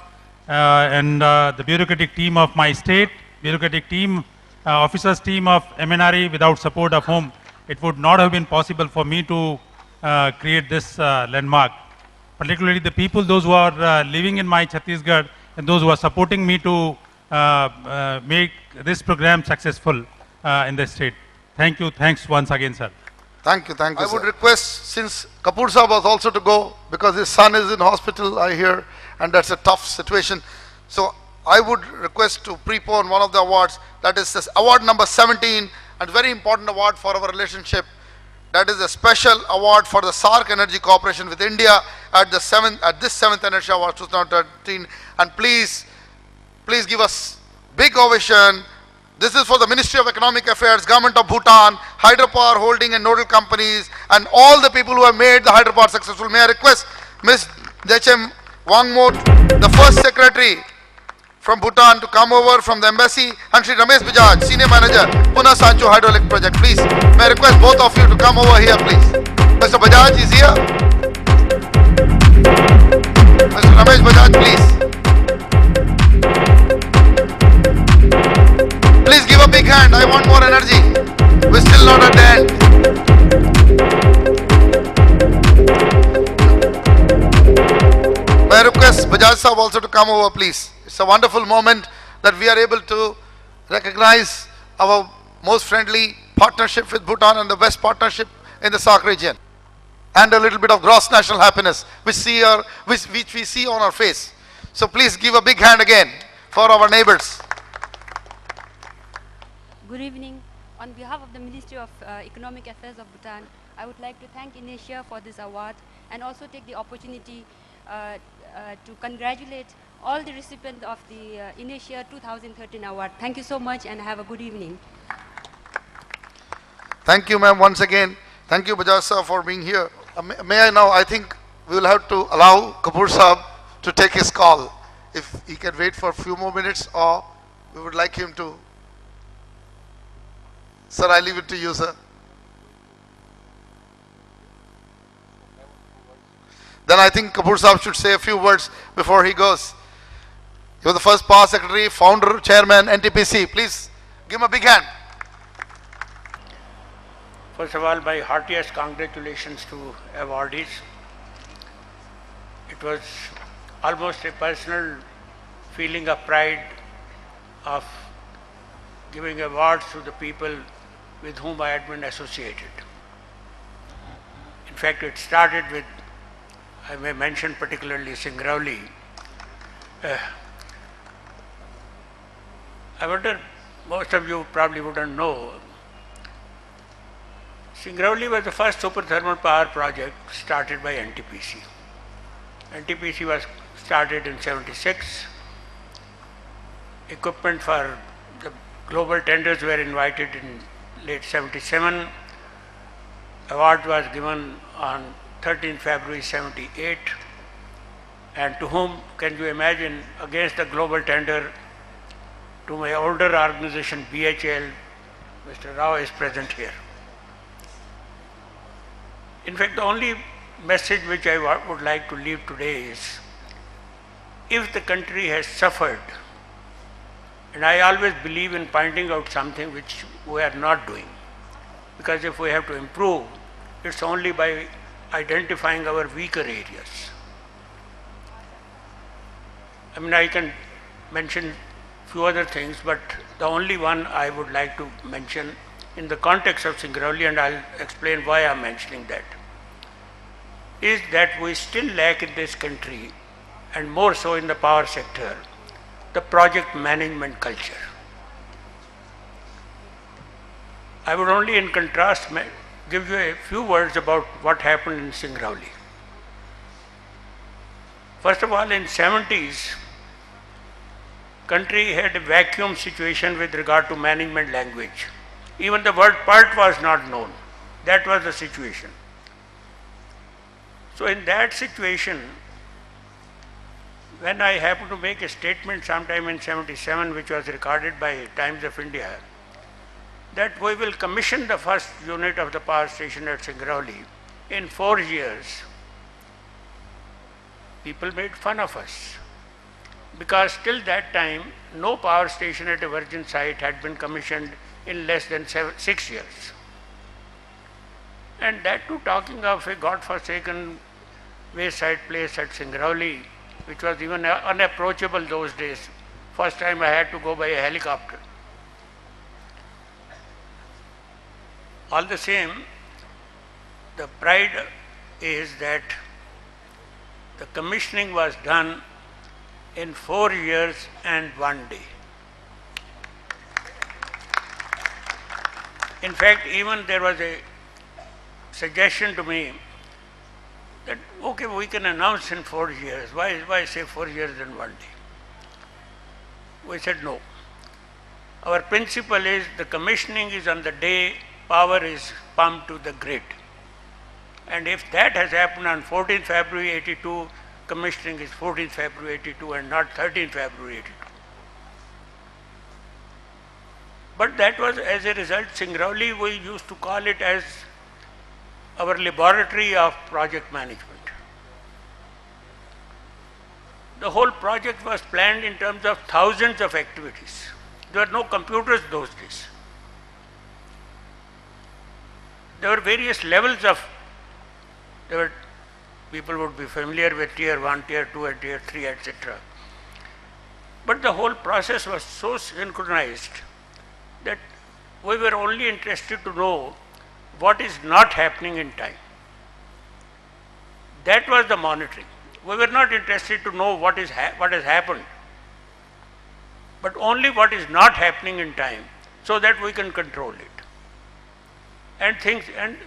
and the bureaucratic team of my state, bureaucratic team, officers team of MNRE, without support of whom it would not have been possible for me to create this landmark. Particularly the people, those who are living in my Chhattisgarh and those who are supporting me to make this program successful in the state. Thank you. Thanks once again, sir. Thank you, I would request, since Kapoor Sahab was also to go, because his son is in hospital, I hear, and that's a tough situation. So I would request to prepone one of the awards, that is this award number 17, and very important award for our relationship. That is a special award for the SAARC Energy Cooperation with India at this 7th Energy Award 2013. And please give us big ovation. This is for the Ministry of Economic Affairs, Government of Bhutan, Hydropower Holding and nodal companies, and all the people who have made the hydropower successful. May I request Ms. Dechem Wangmo, the first secretary from Bhutan, to come over from the embassy, and Shri Ramesh Bajaj, Senior Manager, Puna Sancho Hydroelectric Project. Please, may I request both of you to come over here, please. Mr. Bajaj is here. Mr. Ramesh Bajaj, please. Please give a big hand. I want more energy. We're still not at the end. May I request Bajaj Sahab also to come over, please. It's a wonderful moment that we are able to recognize our most friendly partnership with Bhutan and the best partnership in the SAARC region, and a little bit of gross national happiness which we see on our face. So please give a big hand again for our neighbors. Good evening. On behalf of the Ministry of Economic Affairs of Bhutan, I would like to thank Inertia for this award, and also take the opportunity to congratulate all the recipients of the Inertia 2013 award. Thank you so much, and have a good evening. Thank you, ma'am, once again. Thank you, Bajaj Sahab, for being here. May I now, I think we will have to allow Kapoor Sahab to take his call. If he can wait for a few more minutes, or we would like him to. Sir, I leave it to you, sir. Then I think Kapoor Sahab should say a few words before he goes. He was the first Power Secretary, founder, chairman, NTPC. Please give him a big hand. First of all, my heartiest congratulations to awardees. It was almost a personal feeling of pride of giving awards to the people with whom I had been associated. In fact, it started with, I may mention particularly Singrauli. I wonder, most of you probably wouldn't know, Singrauli was the first super thermal power project started by NTPC. NTPC was started in '76. Equipment for the global tenders were invited in late '77. Award was given on 13 February '78. And to whom can you imagine, against the global tender, to my older organization BHL, Mr. Rao is present here. In fact, the only message which I would like to leave today is, if the country has suffered, and I always believe in pointing out something which we are not doing, because if we have to improve, it's only by identifying our weaker areas. I mean, I can mention few other things, but the only one I would like to mention in the context of Singrauli, and I'll explain why I'm mentioning that, is that we still lack in this country, and more so in the power sector, the project management culture. I would only in contrast give you a few words about what happened in Singrauli. First of all, in 70s, country had a vacuum situation with regard to management language. Even the word PERT was not known. That was the situation. So in that situation, when I happened to make a statement sometime in 77, which was recorded by Times of India, that we will commission the first unit of the power station at Singrauli in 4 years, people made fun of us, because till that time no power station at a virgin site had been commissioned in less than 6 years. And that too, talking of a God-forsaken wayside place at Singrauli, which was even unapproachable those days. First time I had to go by a helicopter. All the same, the pride is that the commissioning was done in 4 years and 1 day. In fact, even there was a suggestion to me that, okay, we can announce in 4 years. Why say 4 years and 1 day? We said no. Our principle is the commissioning is on the day power is pumped to the grid. And if that has happened on 14th February 82, commissioning is 14th February 82 and not 13th February 82. But that was as a result, Singrauli, we used to call it as our laboratory of project management. The whole project was planned in terms of thousands of activities. There were no computers those days. There were various levels of, people would be familiar with tier 1, tier 2 and tier 3, etc. But the whole process was so synchronized that we were only interested to know what is not happening in time. That was the monitoring. We were not interested to know what has happened, but only what is not happening in time, so that we can control it. And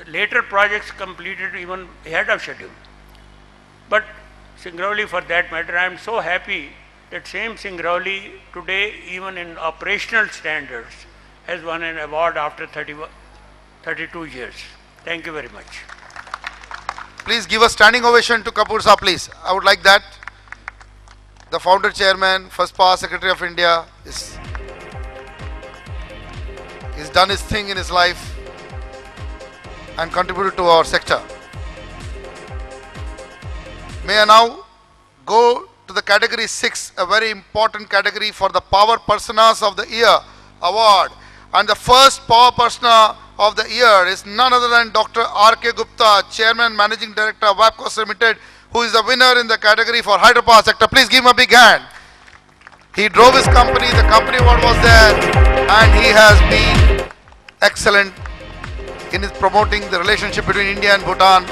later projects completed even ahead of schedule. But Singrauli, for that matter, I am so happy that same Singrauli today, even in operational standards, has won an award after 32 years. Thank you very much. Please give a standing ovation to Kapoor Saab, please. I would like that. The founder chairman, first power secretary of India, he's done his thing in his life and contributed to our sector. May I now go to the category 6, a very important category for the Power Personas of the Year award. And the first Power Persona of the Year is none other than Dr. R.K. Gupta, Chairman Managing Director of WAPCOS Limited, who is the winner in the category for hydropower sector. Please give him a big hand. He drove his company, the company award was there, and he has been excellent in his promoting the relationship between India and Bhutan,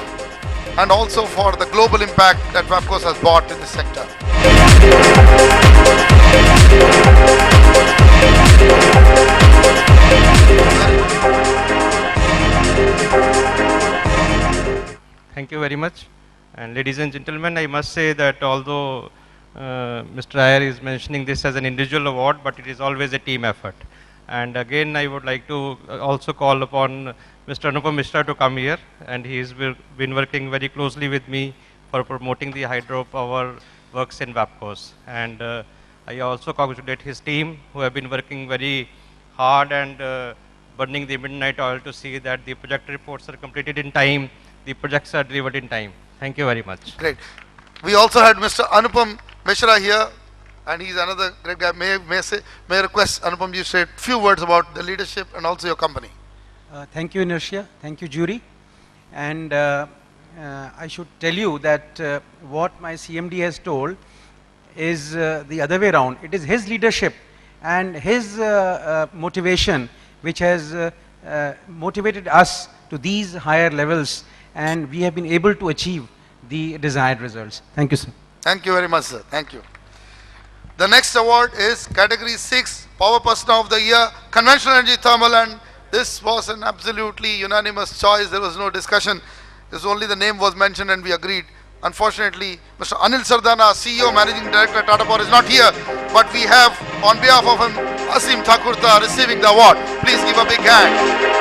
and also for the global impact that WAPCOS has brought in this sector. Thank you very much. And ladies and gentlemen, I must say that although Mr. Iyer is mentioning this as an individual award, but it is always a team effort. And again, I would like to also call upon Mr. Anupam Mishra to come here, and he has been working very closely with me for promoting the hydropower works in WAPCOS. And I also congratulate his team, who have been working very hard and burning the midnight oil to see that the project reports are completed in time, the projects are delivered in time. Thank you very much. Great. We also had Mr. Anupam Mishra here, and he's another great guy. May I request Anupam, you say a few words about the leadership and also your company. Thank you, Inertia. Thank you, jury. And I should tell you that what my CMD has told is the other way around. It is his leadership and his motivation which has motivated us to these higher levels, and we have been able to achieve the desired results. Thank you, sir. Thank you very much, sir. Thank you. The next award is Category 6, Power Person of the Year, Conventional Energy Thermal, and this was an absolutely unanimous choice. There was no discussion. This only the name was mentioned and we agreed. Unfortunately, Mr. Anil Sardana, CEO, Managing Director, Tata Power, is not here, but we have, on behalf of him, Asim Thakurta receiving the award. Please give a big hand.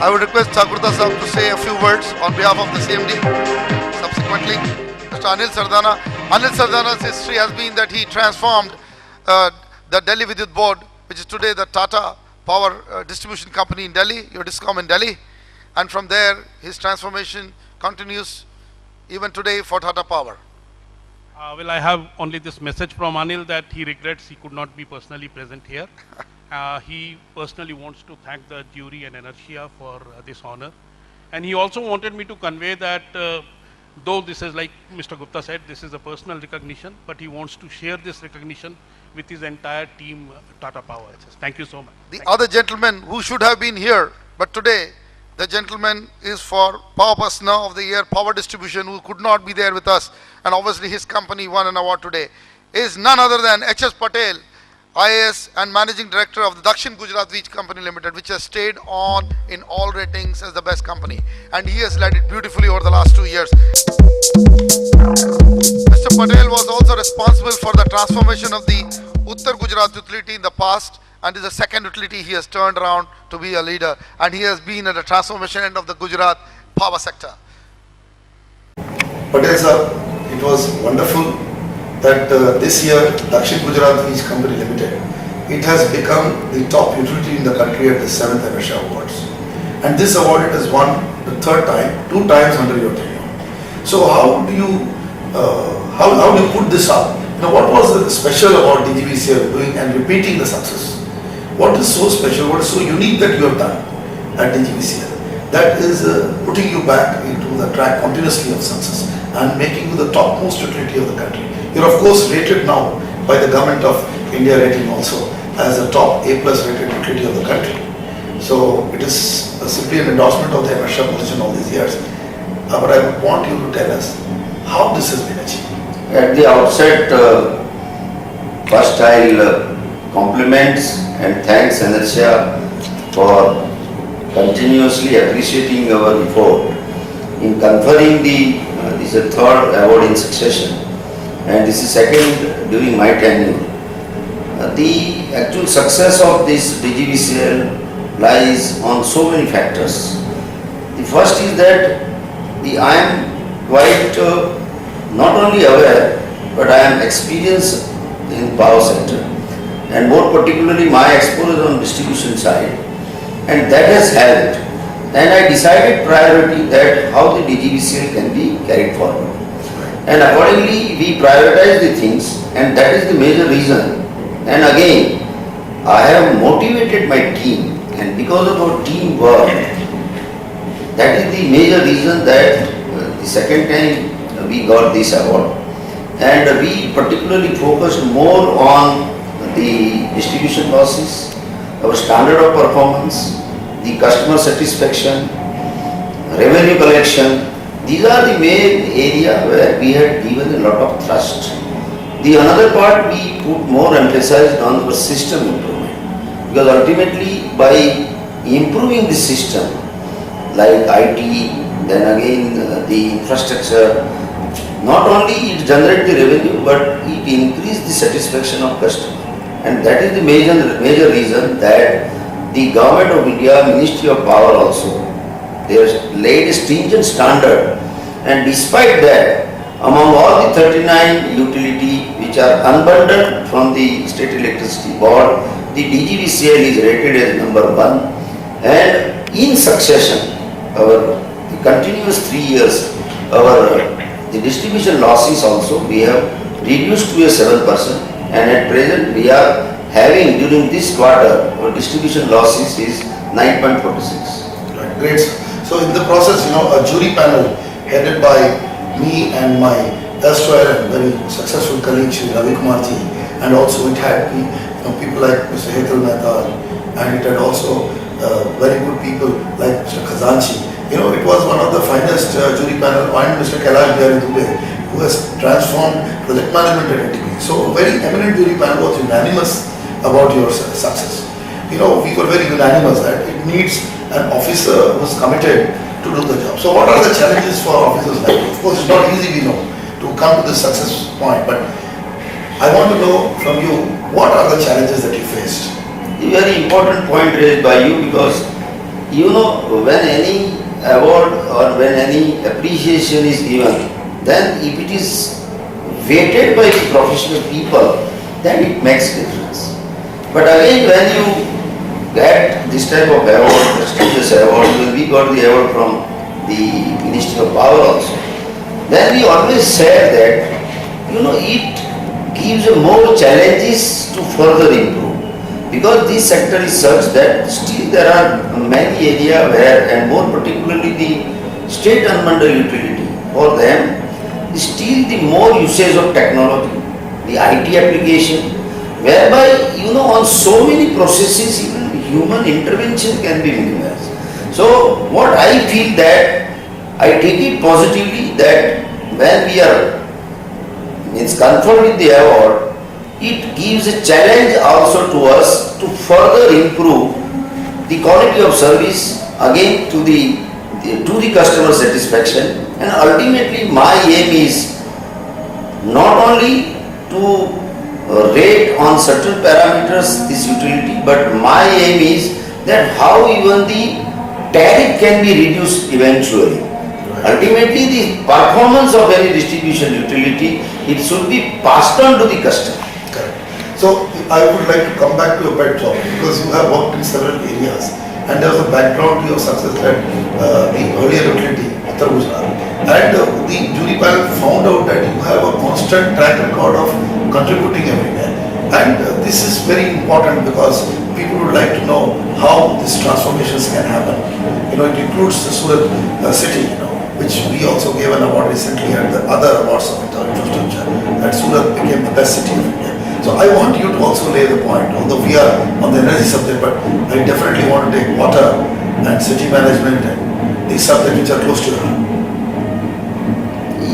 I would request Thakurta Sahab to say a few words on behalf of the CMD. Subsequently, Mr. Anil Sardana. Anil Sardana's history has been that he transformed the Delhi Vidyut Board, which is today the Tata Power Distribution Company in Delhi, your Discom in Delhi. And from there, his transformation continues even today for Tata Power. Well, I have only this message from Anil that he regrets he could not be personally present here. He personally wants to thank the jury and Inertia for this honor. And he also wanted me to convey that though this is, like Mr. Gupta said, this is a personal recognition, but he wants to share this recognition with his entire team, Tata Power. Thank you so much. The other gentleman who should have been here, but today the gentleman is for Power Person of the Year, Power Distribution, who could not be there with us, and obviously his company won an award today, is none other than H.S. Patel, IAS and Managing Director of the Dakshin Gujarat Wej Company Limited, which has stayed on in all ratings as the best company, and he has led it beautifully over the last 2 years. Mr. Patel was also responsible for the transformation of the Uttar Gujarat utility in the past, and is the second utility he has turned around to be a leader, and he has been at the transformation end of the Gujarat power sector. Patel sir, it was wonderful that this year Dakshin Gujarat Wej Company Limited, it has become the top utility in the country at the 7th Inertia Awards, and this award it has won the 3rd time, 2 times under your tenure. So how do you put this up? Now, what was the special about DGVCL doing and repeating the success? What is so special, what is so unique that you have done at DGVCL that is putting you back into the track continuously of success and making you the topmost utility of the country? You're of course rated now by the Government of India rating also as a top A+ rated utility of the country. So it is simply an endorsement of the Inertia position all these years. But I would want you to tell us how this has been achieved. At the outset, first I'll compliments and thanks Inertia for continuously appreciating our effort in conferring this is the 3rd award in succession, and this is 2nd during my tenure. The actual success of this DGVCL lies on so many factors. The first is that I am quite not only aware, but I am experienced in power sector, and more particularly my exposure on distribution side, and that has helped. And I decided priority that how the DGVCL can be carried forward, and accordingly we prioritize the things, and that is the major reason. And again, I have motivated my team, and because of our teamwork, that is the major reason that the 2nd time we got this award. And we particularly focused more on the distribution losses, our standard of performance, the customer satisfaction, revenue collection. These are the main area where we had given a lot of thrust. The another part we put more emphasis on our system improvement, because ultimately by improving the system like IT, then again the infrastructure, not only it generates the revenue, but it increases the satisfaction of customer. And that is the major reason that the Government of India, Ministry of Power also, they have laid a stringent standard, and despite that, among all the 39 utilities which are unbundled from the State Electricity Board, the DGVCL is rated as number 1, and in succession, our continuous 3 years, the distribution losses also we have reduced to a 7%, and at present we are having during this quarter our distribution losses is 9.46. Right, great. So in the process, a jury panel headed by me and my erstwhile and very successful colleague Shri Ravi Kumar ji, and also it had people like Mr. Hetal Mehta, and it had also very good people like Mr. Khazanchi. It was one of the finest jury panel, and Mr. Kailash Bihari Dubey, who has transformed project management at NTP. So a very eminent jury panel was unanimous about your success. We were very unanimous that it needs an officer who is committed to do the job. So what are the challenges for officers like you? Of course, it's not easy, we know, to come to this success point, but I want to know from you, what are the challenges that you faced? A very important point raised by you, because when any award or when any appreciation is given, then if it is weighted by the professional people, then it makes difference. But again, when you get this type of award, prestigious award, when we got the award from the Ministry of Power also, then we always said that it gives more challenges to further improve, because this sector is such that still there are many areas where, and more particularly the state unbundled utility, for them still the more usage of technology, the IT application, whereby on so many processes even human intervention can be minimized. So what I feel that I take it positively that when we are conferred with the award, it gives a challenge also to us to further improve the quality of service again to the customer satisfaction, and ultimately my aim is not only to rate on certain parameters this utility, but my aim is that how even the tariff can be reduced eventually. Ultimately, the performance of any distribution utility, it should be passed on to the customer. Correct. So I would like to come back to your pet job, because you have worked in several areas, and there was a background to your success at the earlier utility, Uttar Gujarat. And the jury panel found out that you have a constant track record of contributing everywhere. And this is very important, because people would like to know how these transformations can happen. It includes the Surat city, which we also gave an award recently at the other awards of infrastructure, that Surat became the best city of India. So I want you to also lay the point, although we are on the energy subject, but I definitely want to take water and city management and these subjects which are close to your heart.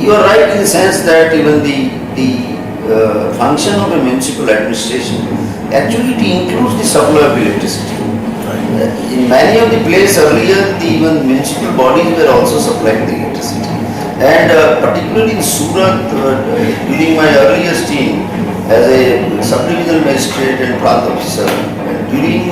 You are right in the sense that even the function of a municipal administration actually it includes the supply of electricity. In many of the places earlier, even municipal bodies were also supplying the electricity. And particularly in Surat, during my earlier stint as a sub-divisional magistrate and plant officer, during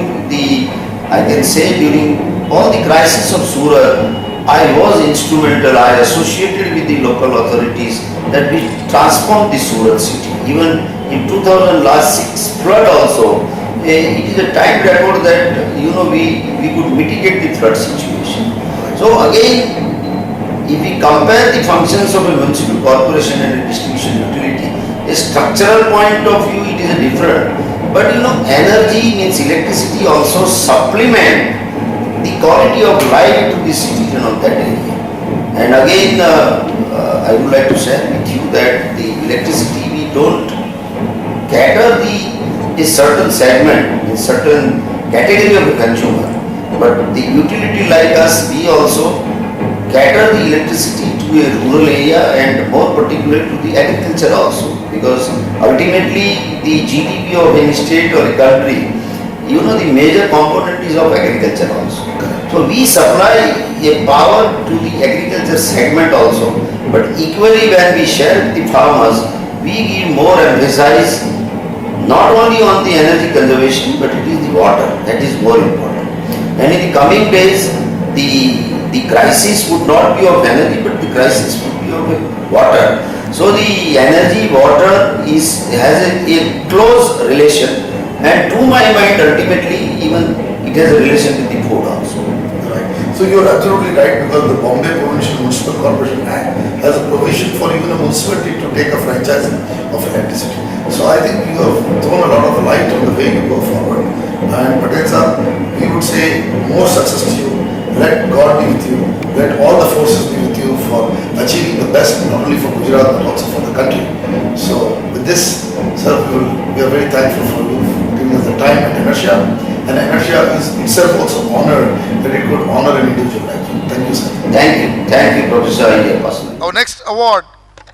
all the crisis of Surat, I was instrumental, I associated with the local authorities that we transformed the Surat city. Even in 2006 flood also, it is a time record that we could mitigate the flood situation. So again, if we compare the functions of a municipal corporation and a distribution utility, a structural point of view it is a different. But energy means electricity also supplement the quality of life to the citizen of that area. And again, I would like to share with you that the electricity we don't cater a certain segment, a certain category of the consumer, but the utility like us, we also cater the electricity to a rural area and more particularly to the agriculture also, because ultimately the GDP of any state or a country, the major component is of agriculture also. So we supply a power to the agriculture segment also, but equally when we share with the farmers, we give more emphasis not only on the energy conservation, but it is the water that is more important. And in the coming days, the crisis would not be of energy, but the crisis would be of water. So the energy, water has a close relation, and to my mind ultimately even it has a relation with the food also. Right. So you are absolutely right, because the Bombay Provincial Municipal Corporation Act has a provision for even a municipality to take a franchise of electricity. So I think you have thrown a lot of light on the way you go forward. And Patel sir, we would say more success to you. Let God be with you. Let all the forces be with you for achieving the best not only for Gujarat but also for the country. So with this, sir, we are very thankful for you giving us the time and inertia. And inertia is itself also honored that it could honor an individual like you. Thank you, sir. Thank you, Professor Iyer, personally. Our next award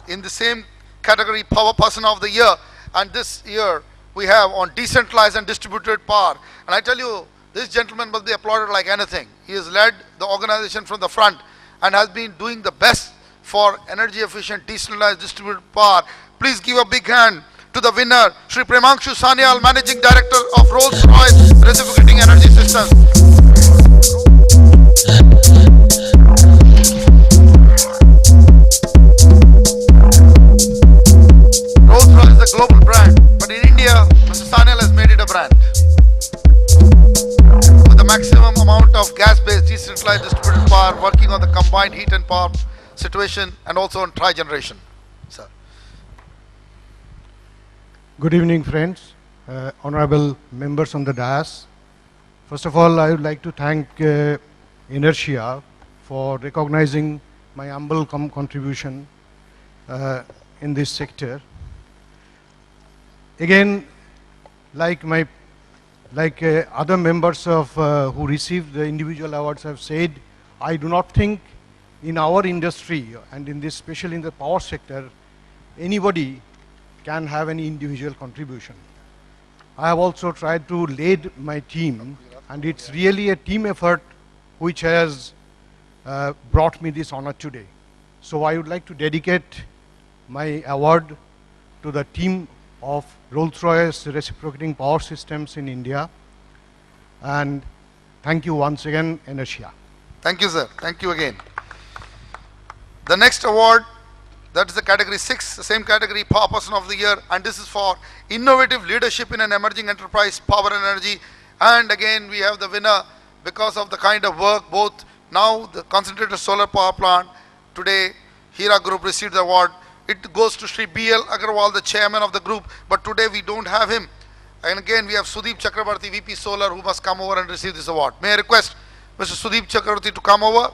in the same category, Power Person of the Year, and this year we have on decentralized and distributed power. And I tell you, this gentleman must be applauded like anything. He has led the organization from the front and has been doing the best for energy efficient, decentralized, distributed power. Please give a big hand to the winner, Shri Premanshu Sanyal, Managing Director of Rolls-Royce Reciprocating Energy Systems. Rolls-Royce is a global brand, but in India, Mr. Sanyal has made it a brand. With the maximum amount of gas-based decentralized distributed power, working on the combined heat and power situation and also on tri-generation. Sir. Good evening, friends, honorable members on the dais. First of all, I would like to thank Inertia for recognizing my humble contribution in this sector. Again, like other members of who received the individual awards have said, I do not think in our industry and in this, especially in the power sector, anybody can have any individual contribution. I have also tried to lead my team, and it's really a team effort which has brought me this honor today. So I would like to dedicate my award to the team of Rolls-Royce Reciprocating Power Systems in India, and thank you once again, Inertia. Thank you, sir. Thank you again. The next award, that is the category 6, the same category, Power Person of the Year, and this is for innovative leadership in an emerging enterprise, power and energy. And again, we have the winner because of the kind of work, both now the concentrated solar power plant, today Hira Group received the award. It goes to Shri B.L. Agarwal, the chairman of the group, but today we don't have him. And again, we have Sudeep Chakrabarti, VP Solar, who must come over and receive this award. May I request Mr. Sudeep Chakrabarti to come over?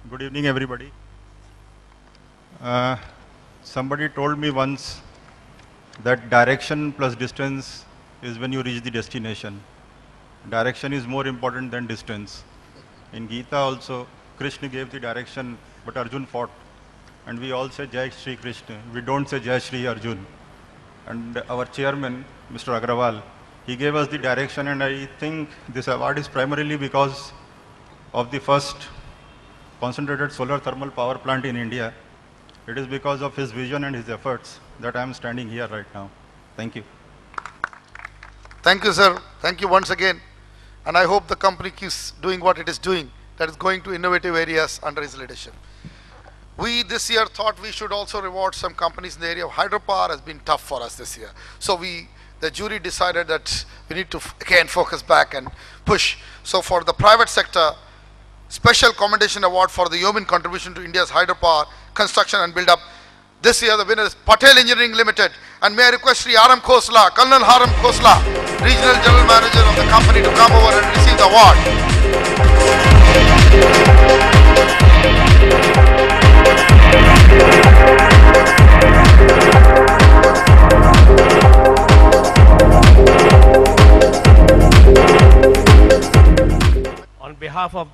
Good evening, everybody. Somebody told me once that direction plus distance is when you reach the destination. Direction is more important than distance. In Gita also, Krishna gave the direction, but Arjun fought. And we all say Jai Shri Krishna. We don't say Jai Shri Arjun. And our chairman, Mr. Agrawal, he gave us the direction, and I think this award is primarily because of the first concentrated solar thermal power plant in India. It is because of his vision and his efforts that I am standing here right now. Thank you. Thank you, sir. Thank you once again. And I hope the company keeps doing what it is doing, that is going to innovative areas under his leadership. We this year thought we should also reward some companies in the area of hydropower. Has been tough for us this year. So the jury decided that we need to again focus back and push. So for the private sector, Special Commendation Award for the yeoman contribution to India's hydropower construction and build-up. This year the winner is Patel Engineering Limited. And may I request Sri Aram Khosla, Colonel Haram Khosla, Regional General Manager of the company, to come over and receive the award. On behalf of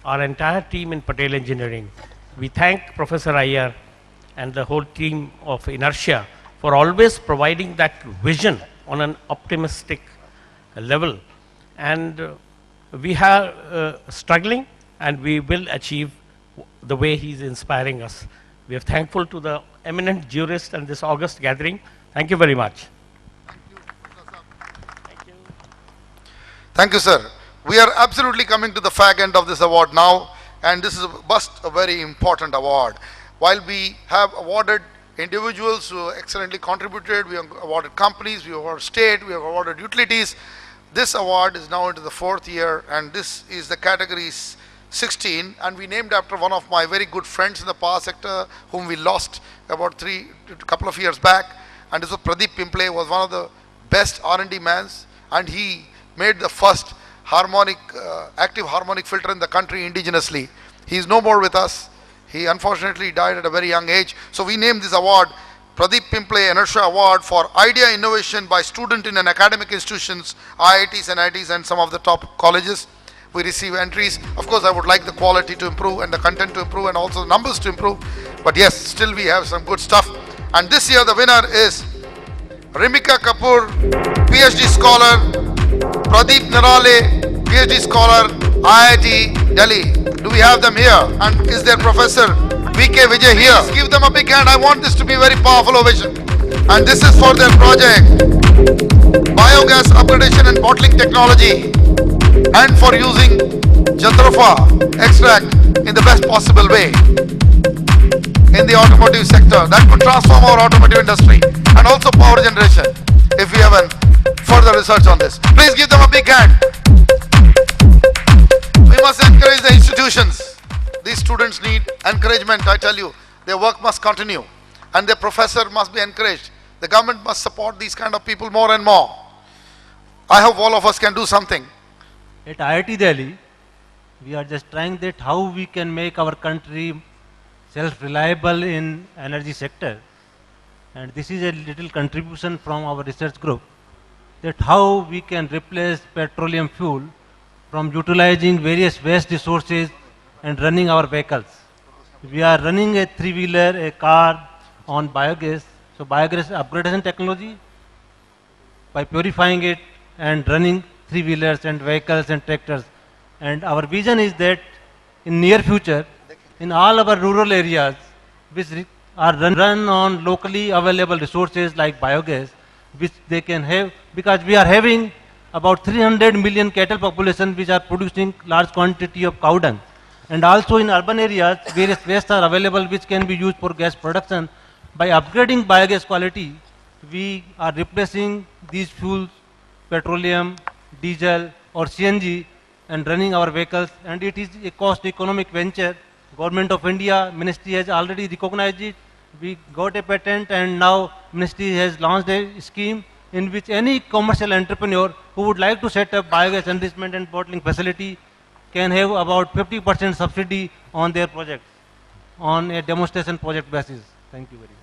our entire team in Patel Engineering, we thank Professor Iyer and the whole team of Inertia for always providing that vision on an optimistic level. And we are struggling, and we will achieve the way he's inspiring us. We are thankful to the eminent jurist and this august gathering. Thank you very much. Thank you, sir. We are absolutely coming to the fag end of this award now, and this is a very important award. While we have awarded individuals who excellently contributed, we have awarded companies, we have awarded state, we have awarded utilities, This award is now into the 4th year, and this is the category 16, and we named after one of my very good friends in the power sector whom we lost about a couple of years back, and this was Pradeep Pimple, was one of the best R&D mans, and he made the first active harmonic filter in the country indigenously. He is no more with us. He unfortunately died at a very young age. So we named this award Pradeep Pimple Inertia Award for Idea Innovation by Student in an Academic Institutions, IITs and IITs and some of the top colleges. We receive entries. Of course, I would like the quality to improve and the content to improve and also the numbers to improve. But yes, still we have some good stuff. And this year the winner is Rimika Kapoor, PhD scholar, Pradeep Narale, PhD scholar, IIT Delhi. Do we have them here? And is there Professor VK Vijay here? Please give them a big hand. I want this to be a very powerful ovation. And this is for their project, Biogas Upgradation and Bottling Technology, and for using Jatropha extract in the best possible way in the automotive sector. That could transform our automotive industry and also power generation if we have further research on this. Please give them a big hand. We must encourage the institutions. These students need encouragement, I tell you. Their work must continue and their professor must be encouraged. The government must support these kind of people more and more. I hope all of us can do something. At IIT Delhi, we are just trying that how we can make our country self-reliable in energy sector. And this is a little contribution from our research group, that how we can replace petroleum fuel from utilizing various waste resources and running our vehicles. We are running a three-wheeler, a car on biogas. So biogas upgradation technology, by purifying it and running three-wheelers and vehicles and tractors. And our vision is that in near future, in all our rural areas, which are run on locally available resources like biogas, which they can have, because we are having about 300 million cattle population which are producing large quantity of cow dung. And also in urban areas, various wastes are available which can be used for gas production. By upgrading biogas quality, we are replacing these fuels, petroleum, diesel or CNG, and running our vehicles, and it is a cost economic venture. Government of India, Ministry has already recognized it. We got a patent, and now Ministry has launched a scheme in which any commercial entrepreneur who would like to set up biogas enrichment and bottling facility can have about 50% subsidy on their projects on a demonstration project basis. Thank you very much.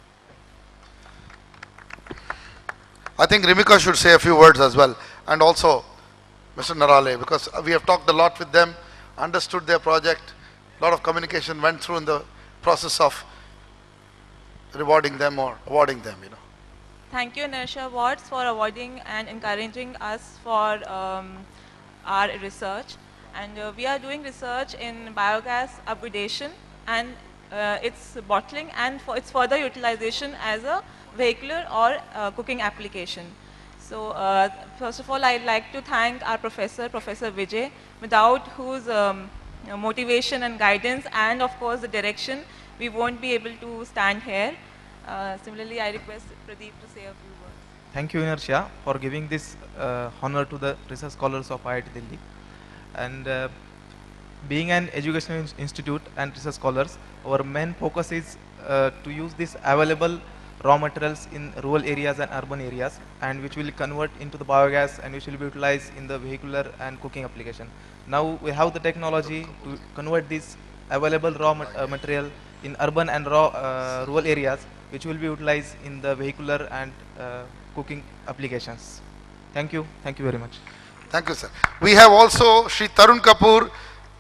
I think Rimika should say a few words as well, and also Mr. Narale, because we have talked a lot with them, understood their project, a lot of communication went through in the process of rewarding them or awarding them, you know. Thank you, Inertia Awards, for awarding and encouraging us for our research. And we are doing research in biogas upgradation and its bottling and for its further utilization as a vehicular or cooking application. So first of all, I'd like to thank our professor, Professor Vijay, without whose motivation and guidance and of course the direction, we won't be able to stand here. Similarly, I request Pradeep to say a few words. Thank you, Inertia, for giving this honor to the research scholars of IIT Delhi. And being an educational institute and research scholars, our main focus is to use this available raw materials in rural areas and urban areas, and which will convert into the biogas and which will be utilized in the vehicular and cooking application. Now we have the technology to convert this available raw material in urban and rural areas, which will be utilized in the vehicular and cooking applications. Thank you. Thank you very much. Thank you, sir. We have also Shri Tarun Kapoor,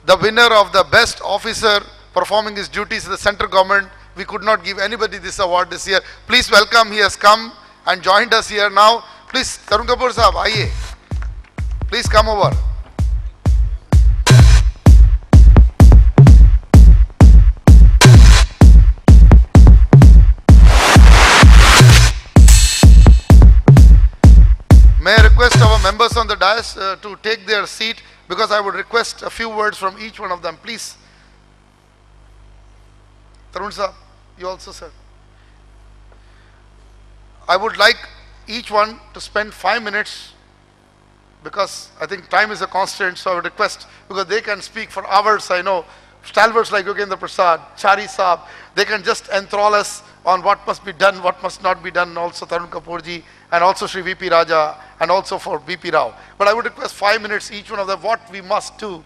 the winner of the best officer performing his duties in the central government. We could not give anybody this award this year. Please welcome. He has come and joined us here now. Please, Tarun Kapoor sahab, aaiye. Please come over. May I request our members on the dais to take their seat, because I would request a few words from each one of them. Please. Tarun sir, you also, sir. I would like each one to spend 5 minutes because I think time is a constraint, so I would request, because they can speak for hours, I know, stalwarts like Yogendra Prasad, Chari Saab, they can just enthrall us on what must be done, what must not be done, also Tarun Kapoorji, and also Sri VP Raja, and also for VP Rao. But I would request 5 minutes each one of them, what we must do.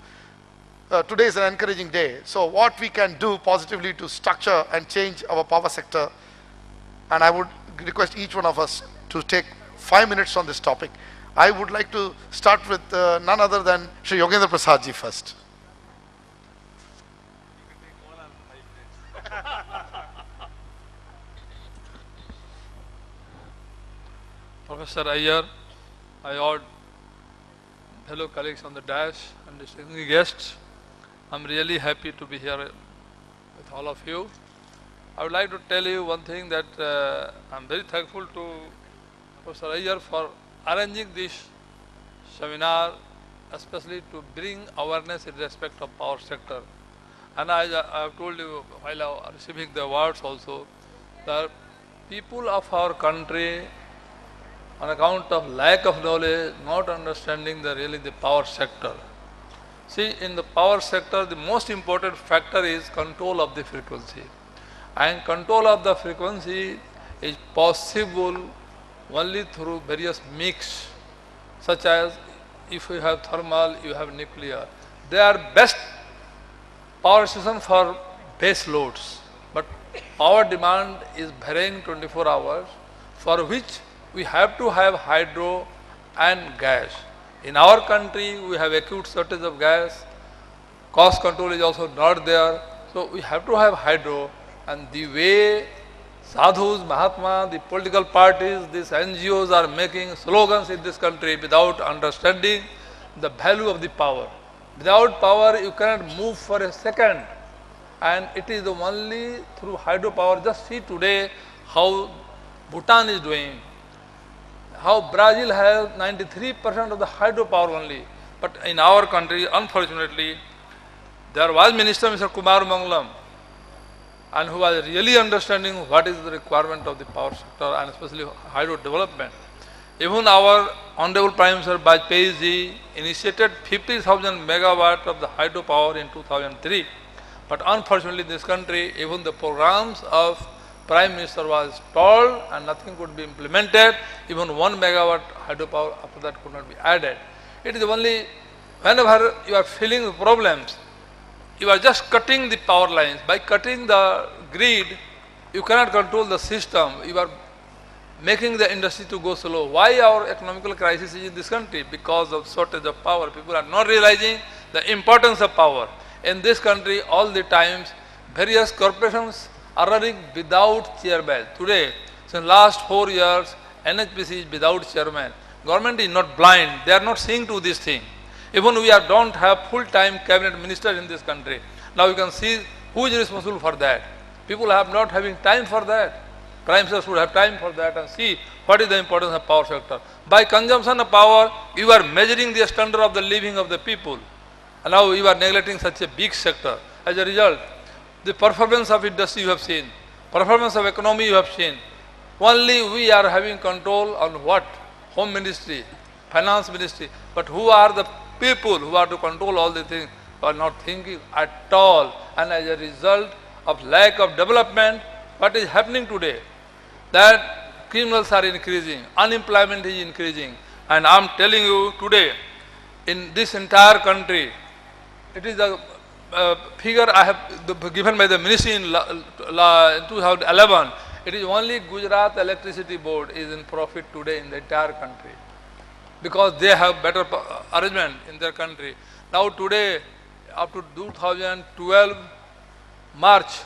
Today is an encouraging day, so what we can do positively to structure and change our power sector, and I would request each one of us to take 5 minutes on this topic. I would like to start with none other than Sri Yogendra Prasad ji first. Professor Iyer, I award fellow colleagues on the dais and distinguished guests. I'm really happy to be here with all of you. I would like to tell you one thing, that I'm very thankful to Professor Iyer for arranging this seminar, especially to bring awareness in respect of power sector. And I have told you while I was receiving the awards also, that people of our country, on account of lack of knowledge, not understanding really the power sector. See, in the power sector, the most important factor is control of the frequency. And control of the frequency is possible only through various mix, such as if you have thermal, you have nuclear. They are best power station for base loads, but power demand is varying 24 hours, for which we have to have hydro and gas. In our country, we have acute shortage of gas, cost control is also not there, so we have to have hydro. And the way sadhus, Mahatma, the political parties, these NGOs are making slogans in this country without understanding the value of the power. Without power, you cannot move for a second. And it is only through hydropower. Just see today how Bhutan is doing, how Brazil has 93% of the hydropower only. But in our country, unfortunately, there was Minister Mr. Kumar Mangalam, and who was really understanding what is the requirement of the power sector and especially hydro development. Even our Honorable Prime Minister Vajpayee ji initiated 50,000 megawatt of the hydropower in 2003. But unfortunately in this country, even the programs of Prime Minister was stalled and nothing could be implemented. Even 1 megawatt hydropower after that could not be added. It is only whenever you are feeling the problems, you are just cutting the power lines. By cutting the grid, you cannot control the system. You are making the industry to go slow. Why our economical crisis is in this country? Because of shortage of power. People are not realizing the importance of power. In this country, all the times, various corporations are running without chairman. Today, since last 4 years, NHPC is without chairman. Government is not blind. They are not seeing to this thing. Even we don't have full-time cabinet minister in this country. Now you can see who is responsible for that. People are not having time for that. Prime Minister should have time for that and see what is the importance of power sector. By consumption of power, you are measuring the standard of the living of the people. And now you are neglecting such a big sector. As a result, the performance of industry you have seen, performance of economy you have seen. Only we are having control on what? Home Ministry, Finance Ministry. But who are the people who are to control all the things? Who are not thinking at all. And as a result of lack of development, what is happening today? That criminals are increasing, unemployment is increasing. And I am telling you today, in this entire country, it is a figure I have given by the ministry in 2011. It is only Gujarat Electricity Board is in profit today in the entire country, because they have better arrangement in their country. Now today, up to 2012 March,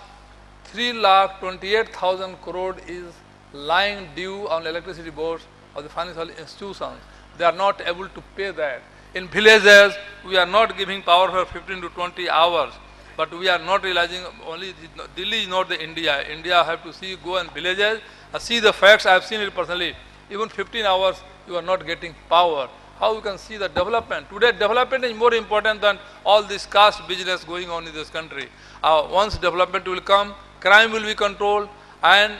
3,28,000 crore is lying due on electricity boards of the financial institutions. They are not able to pay that. In villages, we are not giving power for 15 to 20 hours, but we are not realizing only Delhi is not the India. India have to see, go in villages, see the facts. I have seen it personally. Even 15 hours, you are not getting power. How you can see the development? Today, development is more important than all this caste business going on in this country. Once development will come, crime will be controlled, and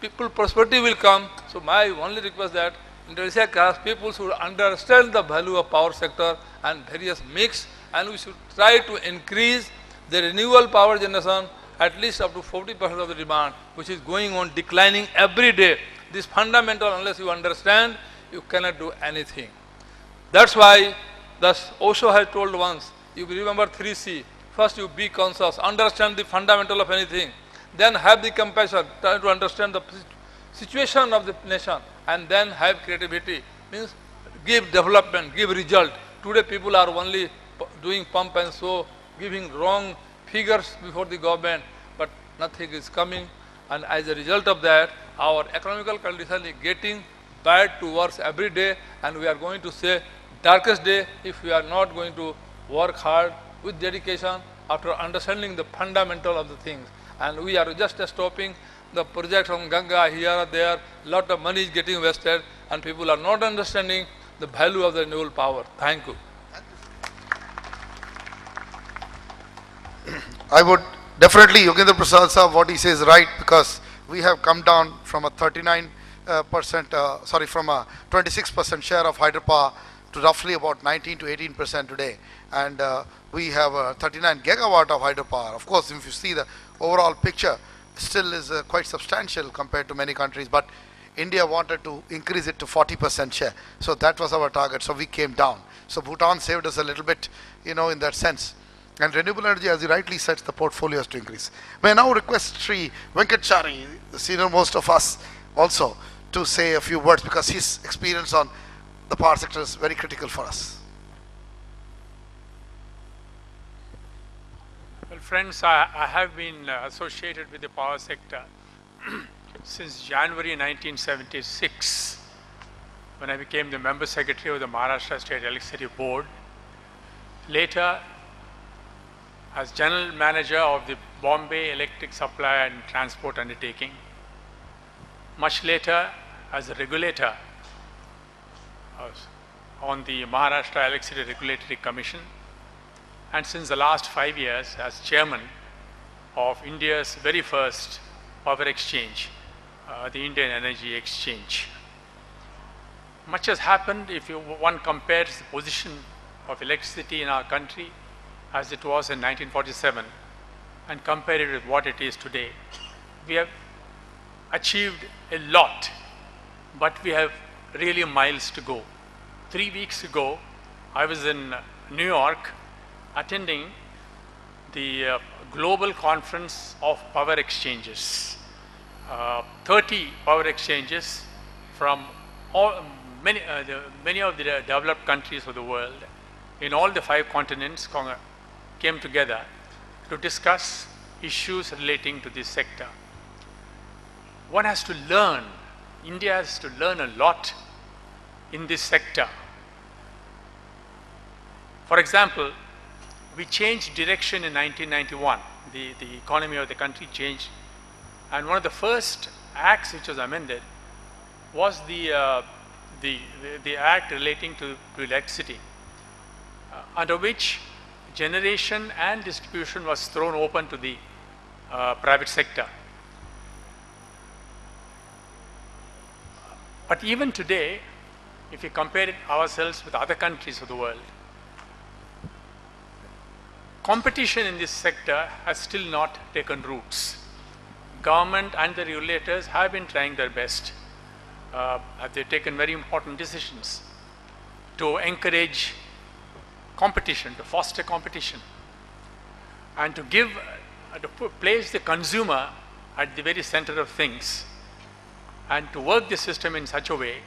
people prosperity will come. So my only request that Indonesia class people should understand the value of power sector and various mix, and we should try to increase the renewable power generation at least up to 40% of the demand, which is going on declining every day. This fundamental, unless you understand, you cannot do anything. That's why thus Osho has told once, you remember 3C. First you be conscious, understand the fundamental of anything, then have the compassion, try to understand the situation of the nation, and then have creativity, means give development, give result. Today people are only doing pump and show, giving wrong figures before the government, but nothing is coming, and as a result of that, our economical condition is getting bad to worse every day, and we are going to say darkest day if we are not going to work hard with dedication after understanding the fundamental of the things. And we are just stopping the projects from Ganga here or there, lot of money is getting wasted, and people are not understanding the value of the renewable power. Thank you. I would definitely, Yogendra Prasad Saab, what he says is right, because we have come down from a 26% share of hydropower to roughly about 19 to 18% today, and we have 39 gigawatt of hydropower. Of course, if you see the overall picture, still is quite substantial compared to many countries, but India wanted to increase it to 40% share, so that was our target, so we came down. So Bhutan saved us a little bit, in that sense. And renewable energy, as he rightly said, the portfolio has to increase. May I now request Sri Venkatachari, the senior most of us also, to say a few words, because his experience on the power sector is very critical for us. Well, friends, I have been associated with the power sector since January 1976, when I became the member secretary of the Maharashtra State Electricity Board. Later, as general manager of the Bombay Electric Supply and Transport Undertaking. Much later, as a regulator on the Maharashtra Electricity Regulatory Commission, and since the last 5 years as chairman of India's very first power exchange, the Indian Energy Exchange. Much has happened if one compares the position of electricity in our country as it was in 1947 and compare it with what it is today. We have achieved a lot, but we have really miles to go. 3 weeks ago, I was in New York attending the Global Conference of Power Exchanges. 30 power exchanges from many of the developed countries of the world in all the 5 continents came together to discuss issues relating to this sector. One has to learn, India has to learn a lot in this sector. For example, we changed direction in 1991. The economy of the country changed, and one of the first acts which was amended was the act relating to electricity, under which generation and distribution was thrown open to the private sector. But even today, if we compare ourselves with other countries of the world, competition in this sector has still not taken roots. Government and the regulators have been trying their best. They've taken very important decisions to encourage competition, to foster competition, and to place the consumer at the very center of things, and to work the system in such a way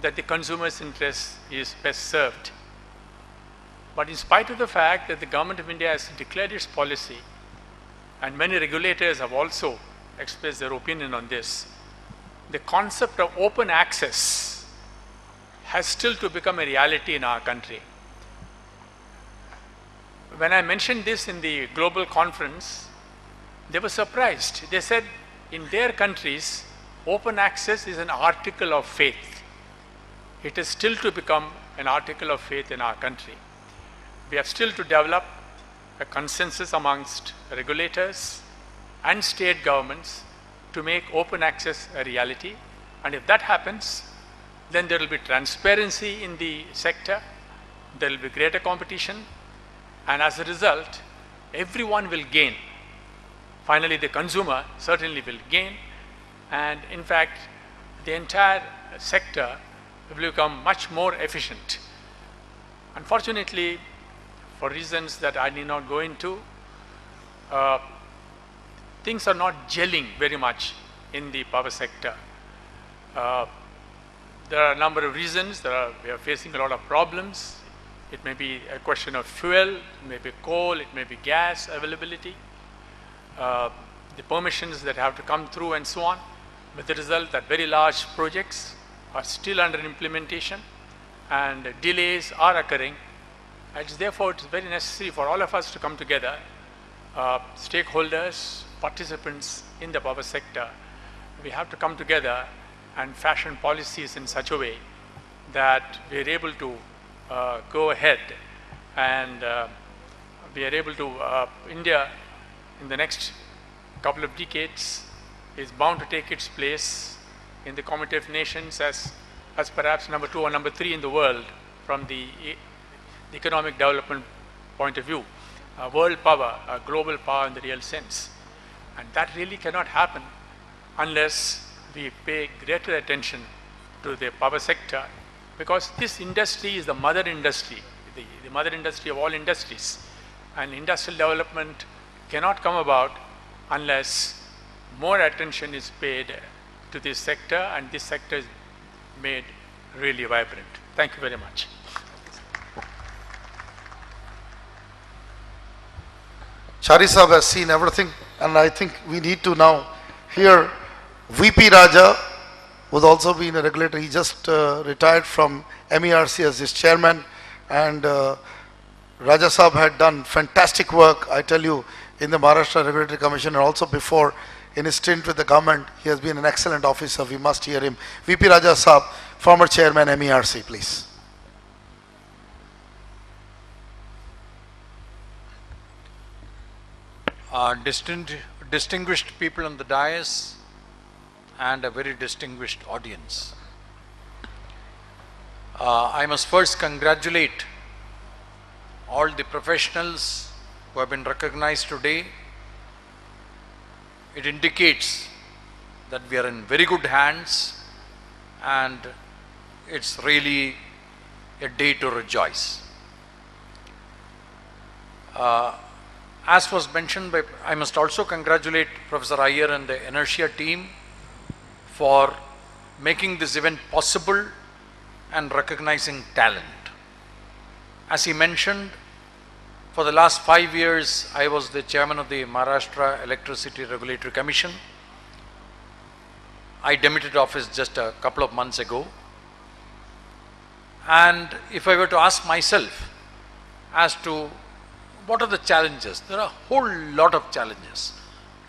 that the consumer's interest is best served. But in spite of the fact that the government of India has declared its policy, and many regulators have also expressed their opinion on this, the concept of open access has still to become a reality in our country. When I mentioned this in the global conference, they were surprised. They said in their countries, open access is an article of faith. It is still to become an article of faith in our country. We have still to develop a consensus amongst regulators and state governments to make open access a reality. And if that happens, then there will be transparency in the sector, there will be greater competition, and as a result, everyone will gain. Finally, the consumer certainly will gain, and in fact, the entire sector will become much more efficient. Unfortunately, for reasons that I need not go into, things are not gelling very much in the power sector. There are a number of reasons. We are facing a lot of problems. It may be a question of fuel, it may be coal, it may be gas availability, the permissions that have to come through and so on. With the result that very large projects are still under implementation and delays are occurring. Therefore, it's very necessary for all of us to come together, stakeholders, participants in the power sector. We have to come together and fashion policies in such a way that we are able to go ahead and we are able to, India in the next couple of decades is bound to take its place in the Committee of Nations as perhaps number 2 or number 3 in the world from the economic development point of view. World power, global power in the real sense. And that really cannot happen unless we pay greater attention to the power sector, because this industry is the mother industry, the mother industry of all industries. And industrial development cannot come about unless more attention is paid to this sector and this sector is made really vibrant. Thank you very much. Chari Sahab has seen everything, and I think we need to now hear VP Raja, who's also been a regulator. He just retired from MERC as his chairman, and Raja Sahab had done fantastic work, I tell you, in the Maharashtra Regulatory Commission, and also before in his stint with the government. He has been an excellent officer. We must hear him. VP Raja Sahab, former chairman MERC, please. Distinguished people on the dais and a very distinguished audience. I must first congratulate all the professionals who have been recognized today. It indicates that we are in very good hands and it's really a day to rejoice. As was mentioned by, I must also congratulate Professor Iyer and the Inertia team for making this event possible and recognizing talent. As he mentioned, for the last 5 years, I was the chairman of the Maharashtra Electricity Regulatory Commission. I demitted office just a couple of months ago. And if I were to ask myself as to what are the challenges, there are a whole lot of challenges.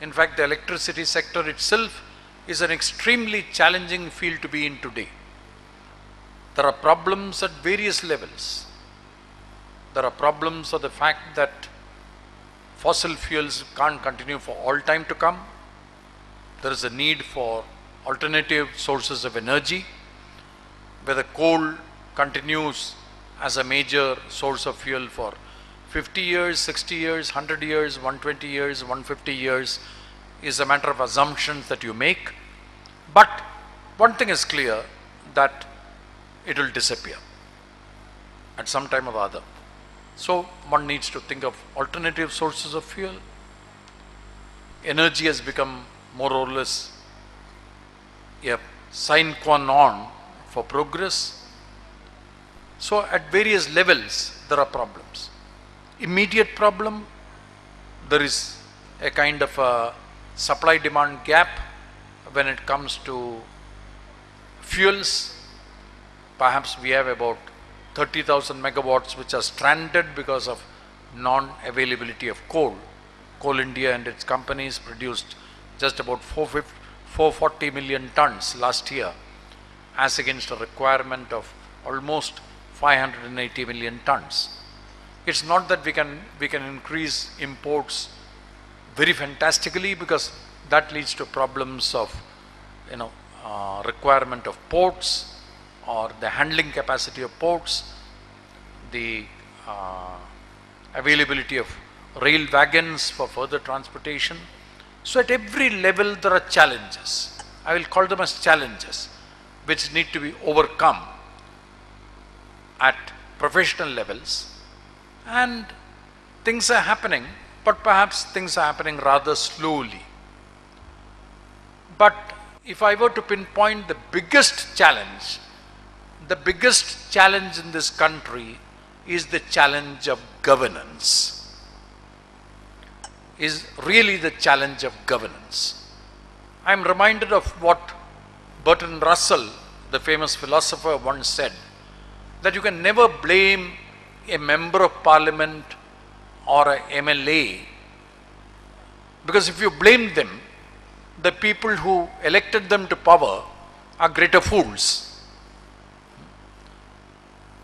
In fact, the electricity sector itself is an extremely challenging field to be in today. There are problems at various levels. There are problems of the fact that fossil fuels can't continue for all time to come. There is a need for alternative sources of energy, whether coal continues as a major source of fuel for 50 years, 60 years, 100 years, 120 years, 150 years is a matter of assumptions that you make. But one thing is clear, that it will disappear at some time or other. So one needs to think of alternative sources of fuel. Energy has become more or less a sine qua non for progress. So at various levels there are problems. Immediate problem, there is a kind of a supply demand gap when it comes to fuels. Perhaps we have about 30,000 megawatts which are stranded because of non-availability of coal. Coal India and its companies produced just about 440 million tons last year, as against a requirement of almost 580 million tons. It's not that we can increase imports very fantastically, because that leads to problems of requirement of ports or the handling capacity of ports, the availability of rail wagons for further transportation. So at every level there are challenges. I will call them as challenges which need to be overcome at professional levels, and things are happening, but perhaps things are happening rather slowly. But if I were to pinpoint the biggest challenge in this country is the challenge of governance. Is really the challenge of governance. I am reminded of what Bertrand Russell, the famous philosopher, once said, that you can never blame a member of parliament or a MLA, because if you blame them, the people who elected them to power are greater fools.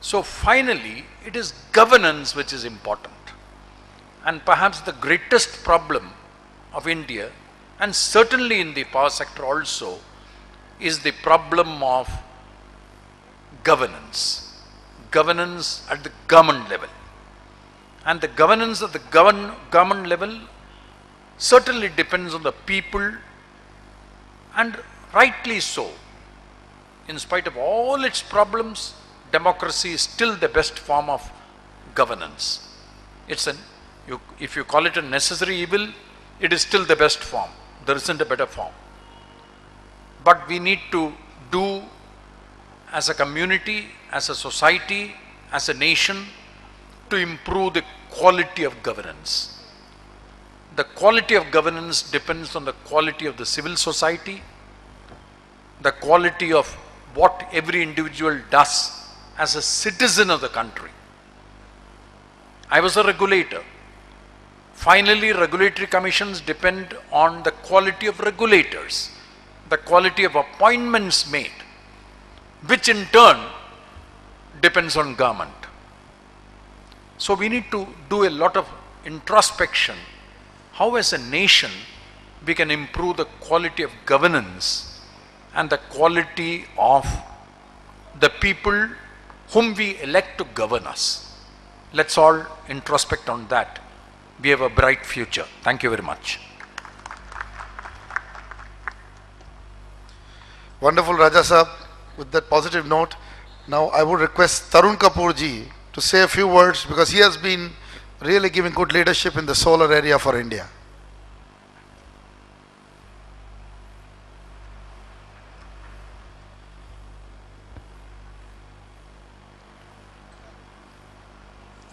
So finally, it is governance which is important. And perhaps the greatest problem of India, and certainly in the power sector also, is the problem of governance. Governance at the government level. And the governance at the government level certainly depends on the people, and rightly so. In spite of all its problems, democracy is still the best form of governance. If you call it a necessary evil, it is still the best form. There isn't a better form. But we need to do as a community, as a society, as a nation, to improve the quality of governance. The quality of governance depends on the quality of the civil society, the quality of what every individual does as a citizen of the country. I was a regulator. Finally, regulatory commissions depend on the quality of regulators, the quality of appointments made, which in turn depends on government. So we need to do a lot of introspection, how as a nation we can improve the quality of governance and the quality of the people whom we elect to govern us. Let's all introspect on that. We have a bright future. Thank you very much. Wonderful, Raja Sahab. With that positive note, now I would request Tarun Kapoor ji to say a few words, because he has been really giving good leadership in the solar area for India.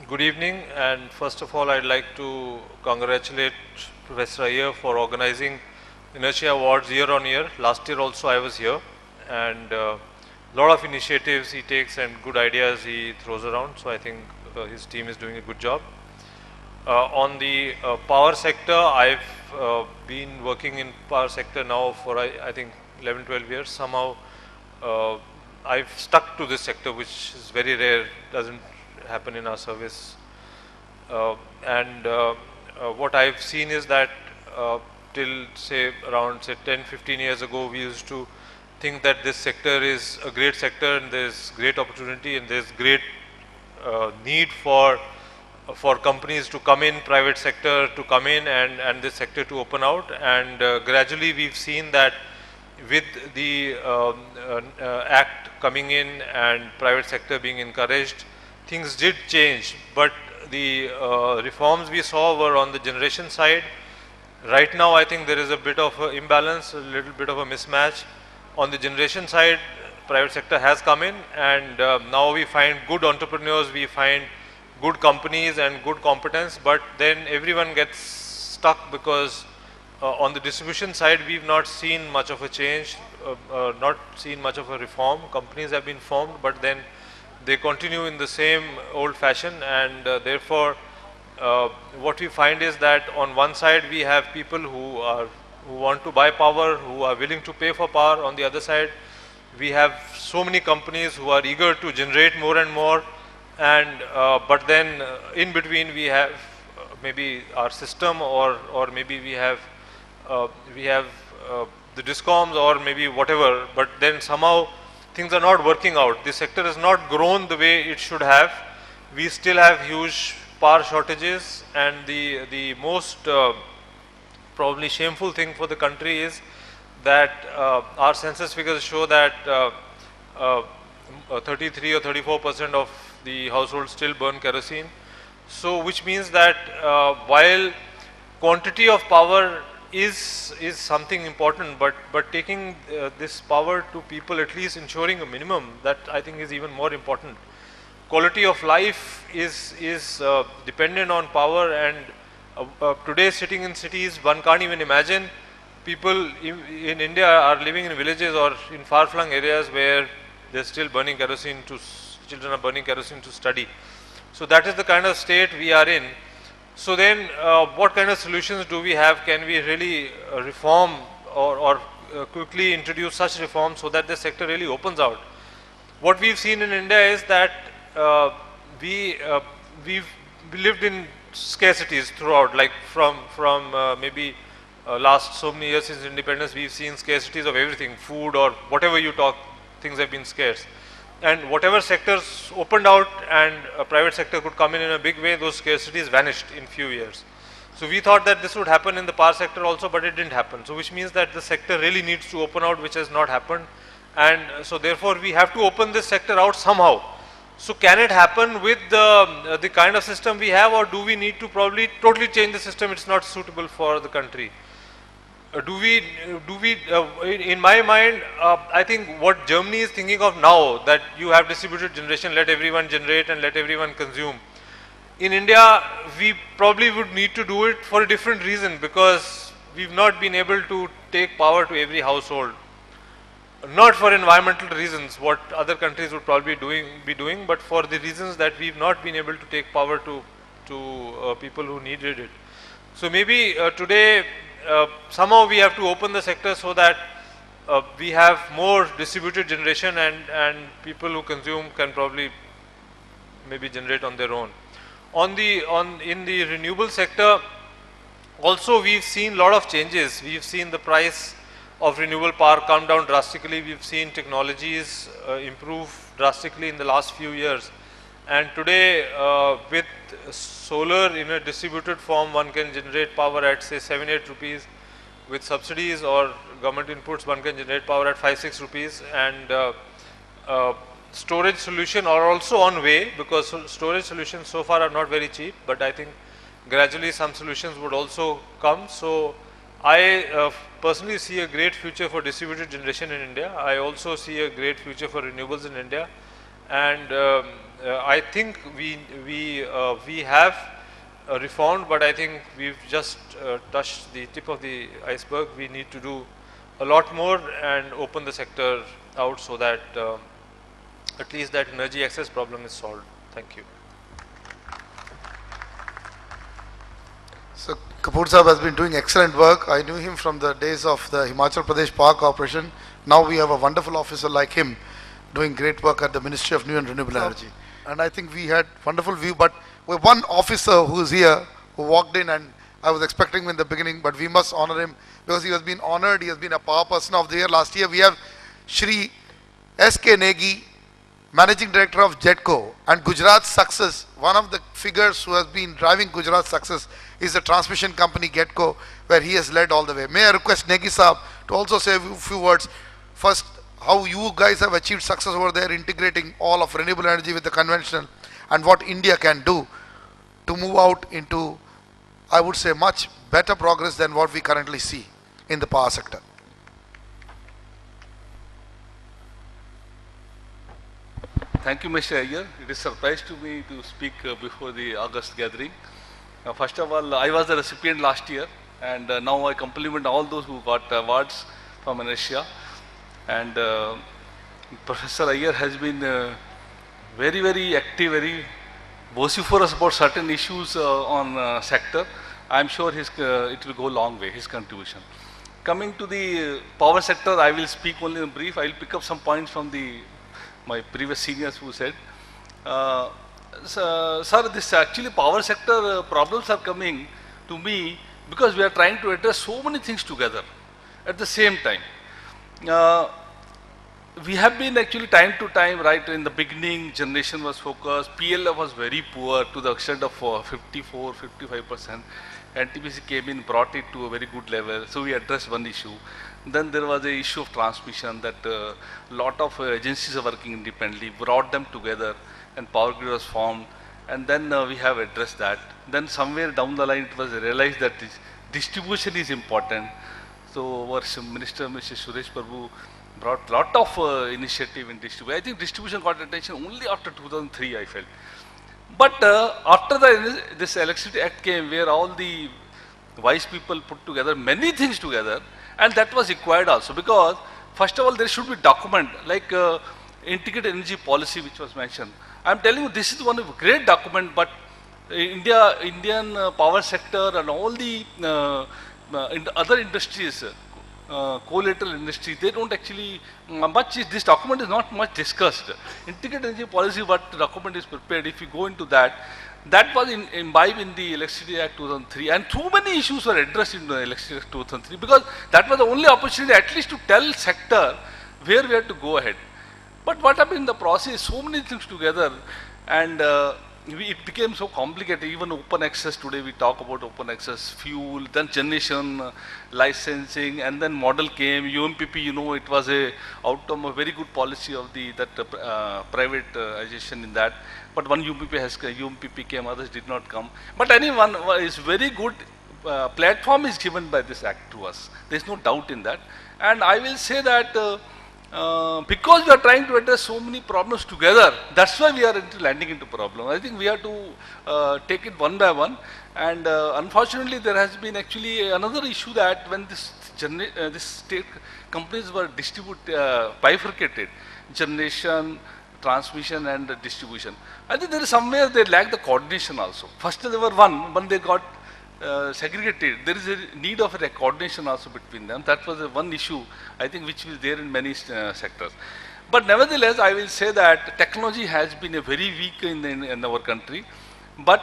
Good evening, and first of all I'd like to congratulate Professor Iyer for organizing Inertia Awards year on year. Last year also I was here, and a lot of initiatives he takes and good ideas he throws around, so I think his team is doing a good job. On the power sector, I've been working in power sector now for I think 11-12 years. Somehow I've stuck to this sector, which is very rare, doesn't happen in our service. What I've seen is that till say around 10-15 years ago, we used to think that this sector is a great sector and there's great opportunity and there's great need for companies to come in, private sector to come in, and this sector to open out. And gradually we've seen that with the act coming in and private sector being encouraged, things did change. But the reforms we saw were on the generation side. Right now I think there is a bit of an imbalance, a little bit of a mismatch. On the generation side, private sector has come in, and now we find good entrepreneurs, we find good companies and good competence, but then everyone gets stuck because on the distribution side we've not seen much of a change, not seen much of a reform. Companies have been formed, but then they continue in the same old fashion, and therefore what we find is that on one side we have people who want to buy power, who are willing to pay for power. On the other side we have so many companies who are eager to generate more and more, and but then in between we have maybe our system, or maybe we have the DISCOMs, or maybe whatever, but then somehow things are not working out. The sector has not grown the way it should have. We still have huge power shortages, and the most probably shameful thing for the country is that our census figures show that 33 or 34% of the households still burn kerosene. So which means that while quantity of power is something important, but taking this power to people, at least ensuring a minimum, that I think is even more important. Quality of life is dependent on power, and today sitting in cities, one can't even imagine people in India are living in villages or in far-flung areas where they're still burning kerosene children are burning kerosene to study. So that is the kind of state we are in. So then what kind of solutions do we have? Can we really reform or quickly introduce such reforms so that the sector really opens out? What we've seen in India is that we've lived in scarcities throughout, like from maybe last so many years since independence, we've seen scarcities of everything, food or whatever you talk, things have been scarce. And whatever sectors opened out and a private sector could come in a big way, those scarcities vanished in few years. So we thought that this would happen in the power sector also, but it didn't happen. So which means that the sector really needs to open out, which has not happened. And so therefore we have to open this sector out somehow. So can it happen with the kind of system we have, or do we need to probably totally change the system? It's not suitable for the country. In my mind, I think what Germany is thinking of now, that you have distributed generation, let everyone generate and let everyone consume. In India, we probably would need to do it for a different reason, because we've not been able to take power to every household. Not for environmental reasons, what other countries would probably be doing, but for the reasons that we've not been able to take power to people who needed it. So maybe today, somehow we have to open the sector so that we have more distributed generation, and people who consume can probably maybe generate on their own. In the renewable sector, also we've seen a lot of changes. We've seen the price of renewable power come down drastically. We've seen technologies improve drastically in the last few years. And today, with solar in a distributed form, one can generate power at say 7-8 rupees. With subsidies or government inputs, one can generate power at 5-6 rupees. And storage solution are also on way, because storage solutions so far are not very cheap, but I think gradually some solutions would also come. So I personally see a great future for distributed generation in India. I also see a great future for renewables in India. And I think we have reformed, but I think we've just touched the tip of the iceberg. We need to do a lot more and open the sector out so that at least that energy access problem is solved. Thank you. So Kapoor Sahab has been doing excellent work. I knew him from the days of the Himachal Pradesh Power Corporation. Now we have a wonderful officer like him doing great work at the Ministry of New and Renewable Energy. And I think we had wonderful view, but with one officer who is here, who walked in, and I was expecting him in the beginning, but we must honor him because he has been honored. He has been a Power Person of the Year. Last year we have Shri S.K. Negi, Managing Director of JETCO, and Gujarat's success, one of the figures who has been driving Gujarat's success is the transmission company GETCO, where he has led all the way. May I request Negi Saab to also say a few words. First, how you guys have achieved success over there, integrating all of renewable energy with the conventional, and what India can do to move out into, I would say, much better progress than what we currently see in the power sector. Thank you, Mr. Iyer. It is a surprise to me to speak before the August gathering. First of all, I was the recipient last year, and now I compliment all those who got awards from Inertia. And Professor Iyer has been very, very active, very vociferous about certain issues on sector. I am sure it will go a long way, his contribution. Coming to the power sector, I will speak only in brief. I will pick up some points from my previous seniors who said, sir, this actually power sector problems are coming to me because we are trying to address so many things together at the same time. we have been actually time to time, right, in the beginning, generation was focused, PLF was very poor to the extent of 54, 55%. NTPC came in, brought it to a very good level, so we addressed one issue. Then there was a issue of transmission that a lot of agencies are working independently, brought them together, and Power Grid was formed, and then we have addressed that. Then somewhere down the line it was realized that distribution is important. So our Minister, Mr. Suresh Prabhu, brought lot of initiative in distribution. I think distribution got attention only after 2003, I felt. But after this Electricity Act came, where all the wise people put together many things together, and that was required also, because first of all there should be document like integrated energy policy, which was mentioned. I am telling you, this is one of great document, but Indian power sector and all the other industries, collateral industry, they don't actually this document is not much discussed. Integrated energy policy, what the document is prepared, if you go into that, that was imbibed in the Electricity Act 2003, and too many issues were addressed in the Electricity Act 2003, because that was the only opportunity at least to tell sector where we had to go ahead. But what happened in the process, so many things together, and it became so complicated. Even open access, today we talk about open access, fuel, then generation, licensing, and then model came, UMPP, you know, it was a outcome of very good policy of that privatization in that. But one UMPP came, others did not come. But anyone is very good platform is given by this act to us. There is no doubt in that. And I will say that because we are trying to address so many problems together, that's why we are landing into problem. I think we have to take it one by one. And unfortunately, there has been actually another issue that when this state companies were bifurcated, generation, transmission and distribution, I think there is somewhere they lack the coordination also. First they were when they got segregated, there is a need of a coordination also between them. That was one issue, I think, which was there in many sectors. But nevertheless, I will say that technology has been a very weak in our country. But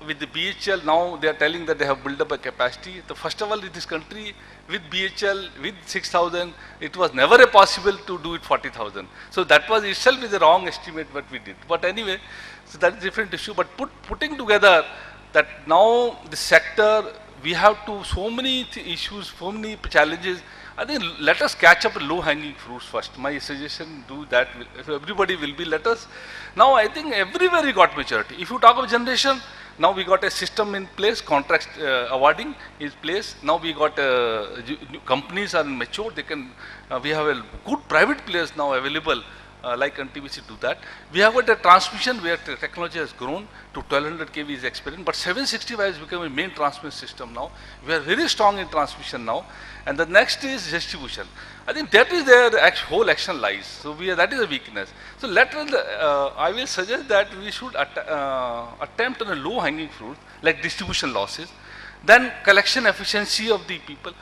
with the BHEL, now they are telling that they have built up a capacity. The first of all, in this country, with BHEL, with 6,000, it was never possible to do it 40,000. So that was itself is a wrong estimate what we did. But anyway, so that is a different issue. But putting together that now the sector, we have to, so many issues, so many challenges. I think let us catch up low-hanging fruits first. My suggestion, do that. If everybody will be, let us. Now I think everywhere we got maturity. If you talk of generation, now we got a system in place, contract awarding is place. Now we got companies are mature. They can. We have a good private players now available. Like NTPC do that. We have got a transmission where the technology has grown to 1200 kV is experienced, but 765 has become a main transmission system now. We are very strong in transmission now. And the next is distribution. I think that is where the whole action lies. So that is a weakness. So I will suggest that we should attempt on a low hanging fruit like distribution losses, then collection efficiency of the people.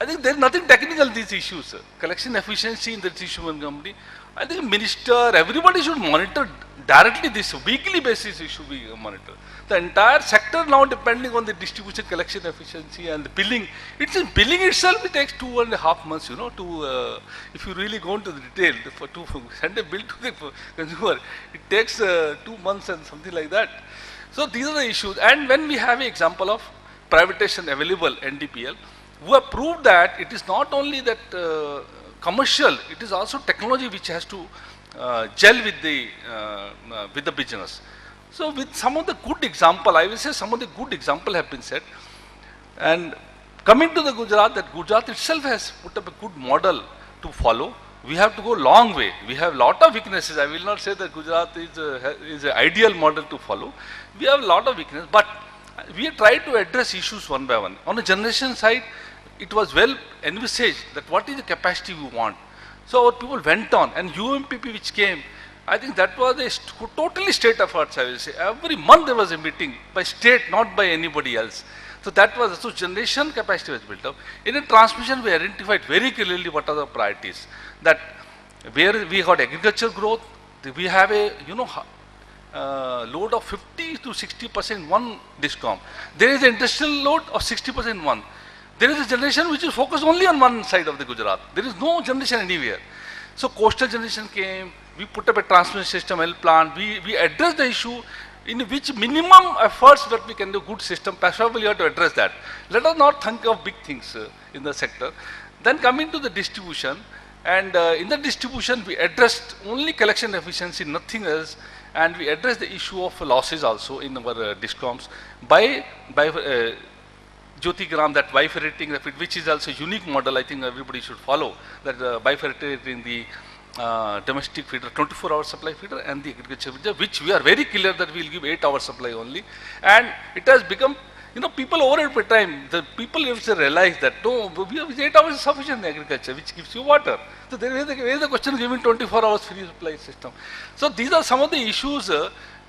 I think there is nothing technical in these issues. Collection efficiency in the distribution company. I think minister, everybody should monitor directly this weekly basis. It should be monitored. The entire sector now depending on the distribution collection efficiency and the billing. It's in billing itself. It takes 2.5 months. You know, to if you really go into the detail to send a bill to the consumer, it takes 2 months and something like that. So these are the issues. And when we have an example of privatization available, NDPL, who have proved that it is not only that commercial, it is also technology which has to gel with the business. So with some of the good example, I will say some of the good example have been set. And coming to the Gujarat, that Gujarat itself has put up a good model to follow. We have to go a long way. We have a lot of weaknesses. I will not say that Gujarat is an ideal model to follow. We have a lot of weaknesses, but we try to address issues one by one. On the generation side, it was well envisaged that what is the capacity we want. So our people went on, and UMPP which came, I think that was a totally state efforts, I will say. Every month there was a meeting by state, not by anybody else. So that was, so generation capacity was built up. In a transmission, we identified very clearly what are the priorities. That where we got agriculture growth, we have a, load of 50 to 60% one DISCOM. There is an industrial load of 60% one. There is a generation which is focused only on one side of the Gujarat. There is no generation anywhere. So coastal generation came, we put up a transmission system, L plant, we addressed the issue in which minimum efforts that we can do good system, preferably you have to address that. Let us not think of big things in the sector. Then coming to the distribution, and in the distribution we addressed only collection efficiency, nothing else, and we addressed the issue of losses also in our DISCOMs by Jyotigram, that bifurcating, which is also a unique model. I think everybody should follow that, bifurcating the domestic feeder, 24-hour supply feeder, and the agriculture feeder, which we are very clear that we will give 8-hour supply only. And it has become, you know, people over a time, the people have to realize that no, we have 8 hours is sufficient in agriculture, which gives you water. So there is the question of giving 24 hours free supply system. So these are some of the issues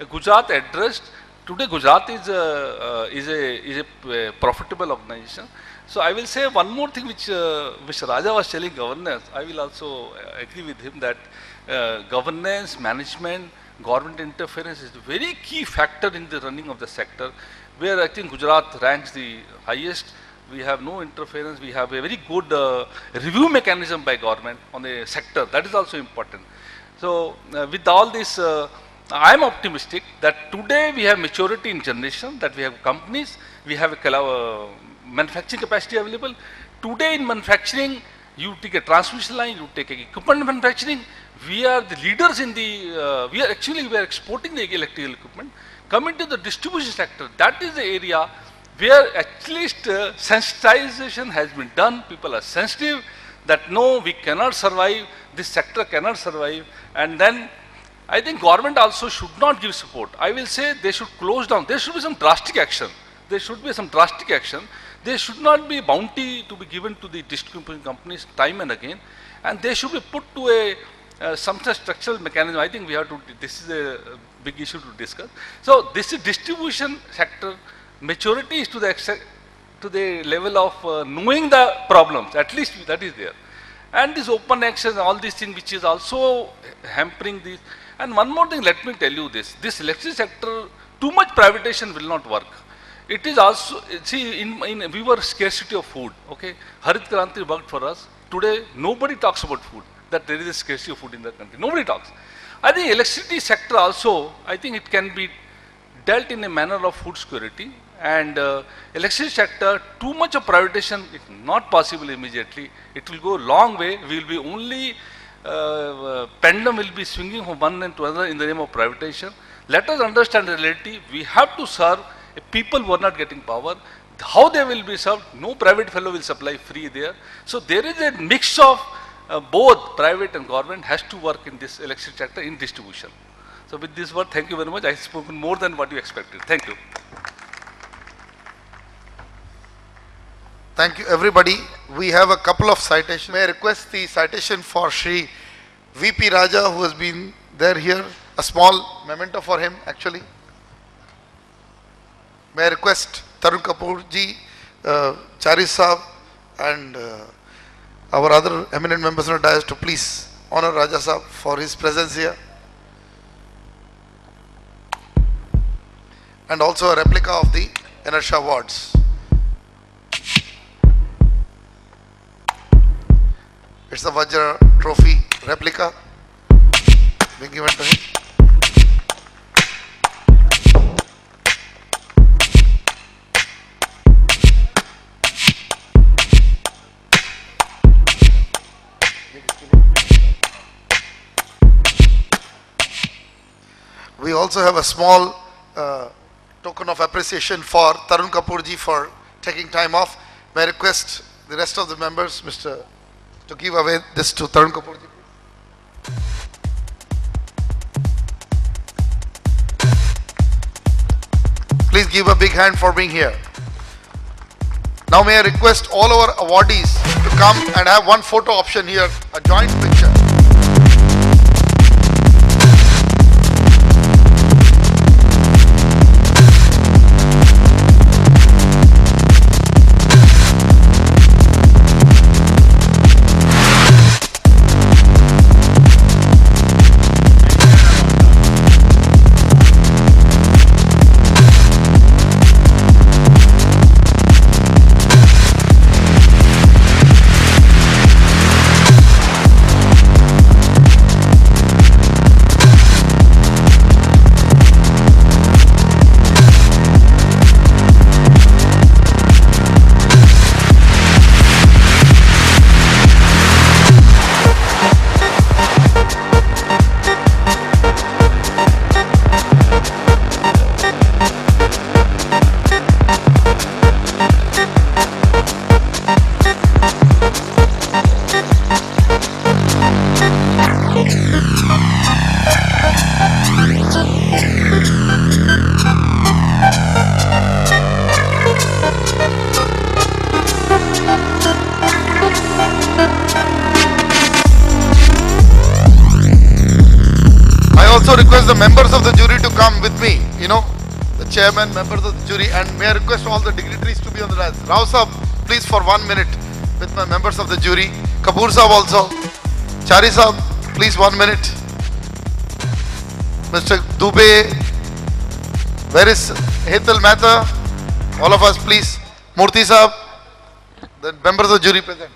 Gujarat addressed. Today Gujarat is a profitable organization. So I will say one more thing which Mr. Raja was telling governance. I will also agree with him that governance, management, government interference is a very key factor in the running of the sector, where I think Gujarat ranks the highest. We have no interference. We have a very good review mechanism by government on the sector. That is also important. So with all this, I am optimistic that today we have maturity in generation, that we have companies, we have a manufacturing capacity available. Today in manufacturing, you take a transmission line, you take equipment manufacturing. We are the leaders in the, we are exporting the electrical equipment. Coming to the distribution sector, that is the area where at least sensitization has been done. People are sensitive that no, we cannot survive, this sector cannot survive. And then I think government also should not give support. I will say they should close down. There should be some drastic action. There should be some drastic action. There should not be bounty to be given to the distribution companies time and again. And they should be put to some structural mechanism. I think we have to, this is a big issue to discuss. So this is distribution sector. Maturity is to the level of knowing the problems. At least that is there. And this open access, all these things which is also hampering this. And one more thing, let me tell you this. This electricity sector, too much privatization will not work. It is also, see, we were scarcity of food, okay? Harit Kranti worked for us. Today, nobody talks about food, that there is a scarcity of food in the country. Nobody talks. I think electricity sector also, I think it can be dealt in a manner of food security. And electricity sector, too much of privatization is not possible immediately. It will go a long way. We will be only, pendulum will be swinging from one end to another in the name of privatization. Let us understand the reality. We have to serve people who are not getting power. How they will be served? No private fellow will supply free there. So there is a mix of both private and government has to work in this electricity sector in distribution. So with this word, thank you very much. I have spoken more than what you expected. Thank you. Thank you, everybody. We have a couple of citations. May I request the citation for Shri VP Raja, who has been there here. A small memento for him, actually. May I request Tarun Kapoor ji, Charis Saab, and our other eminent members of the dais to please honor Raja Saab for his presence here. And also a replica of the Inertia Awards. It's the Vajra Trophy replica being given to him. We also have a small token of appreciation for Tarun Kapoor ji for taking time off. May I request the rest of the members, to give away this to Tarun Kapoor ji. Please give a big hand for being here. Now may I request all our awardees to come and have one photo option here, a joint picture. also request the members of the jury to come with me, the chairman, members of the jury, and may I request all the dignitaries to be on the dais. Rao Sahab, please for 1 minute with my members of the jury. Kapoor Sahab also. Chari Sahab, please 1 minute. Mr. Dubey, where is Hetal Mehta? All of us please. Murthy Sahab, the members of the jury present.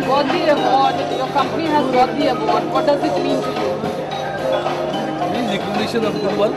got the award, your company has got the award. What does it mean to you? It means recognition of good work.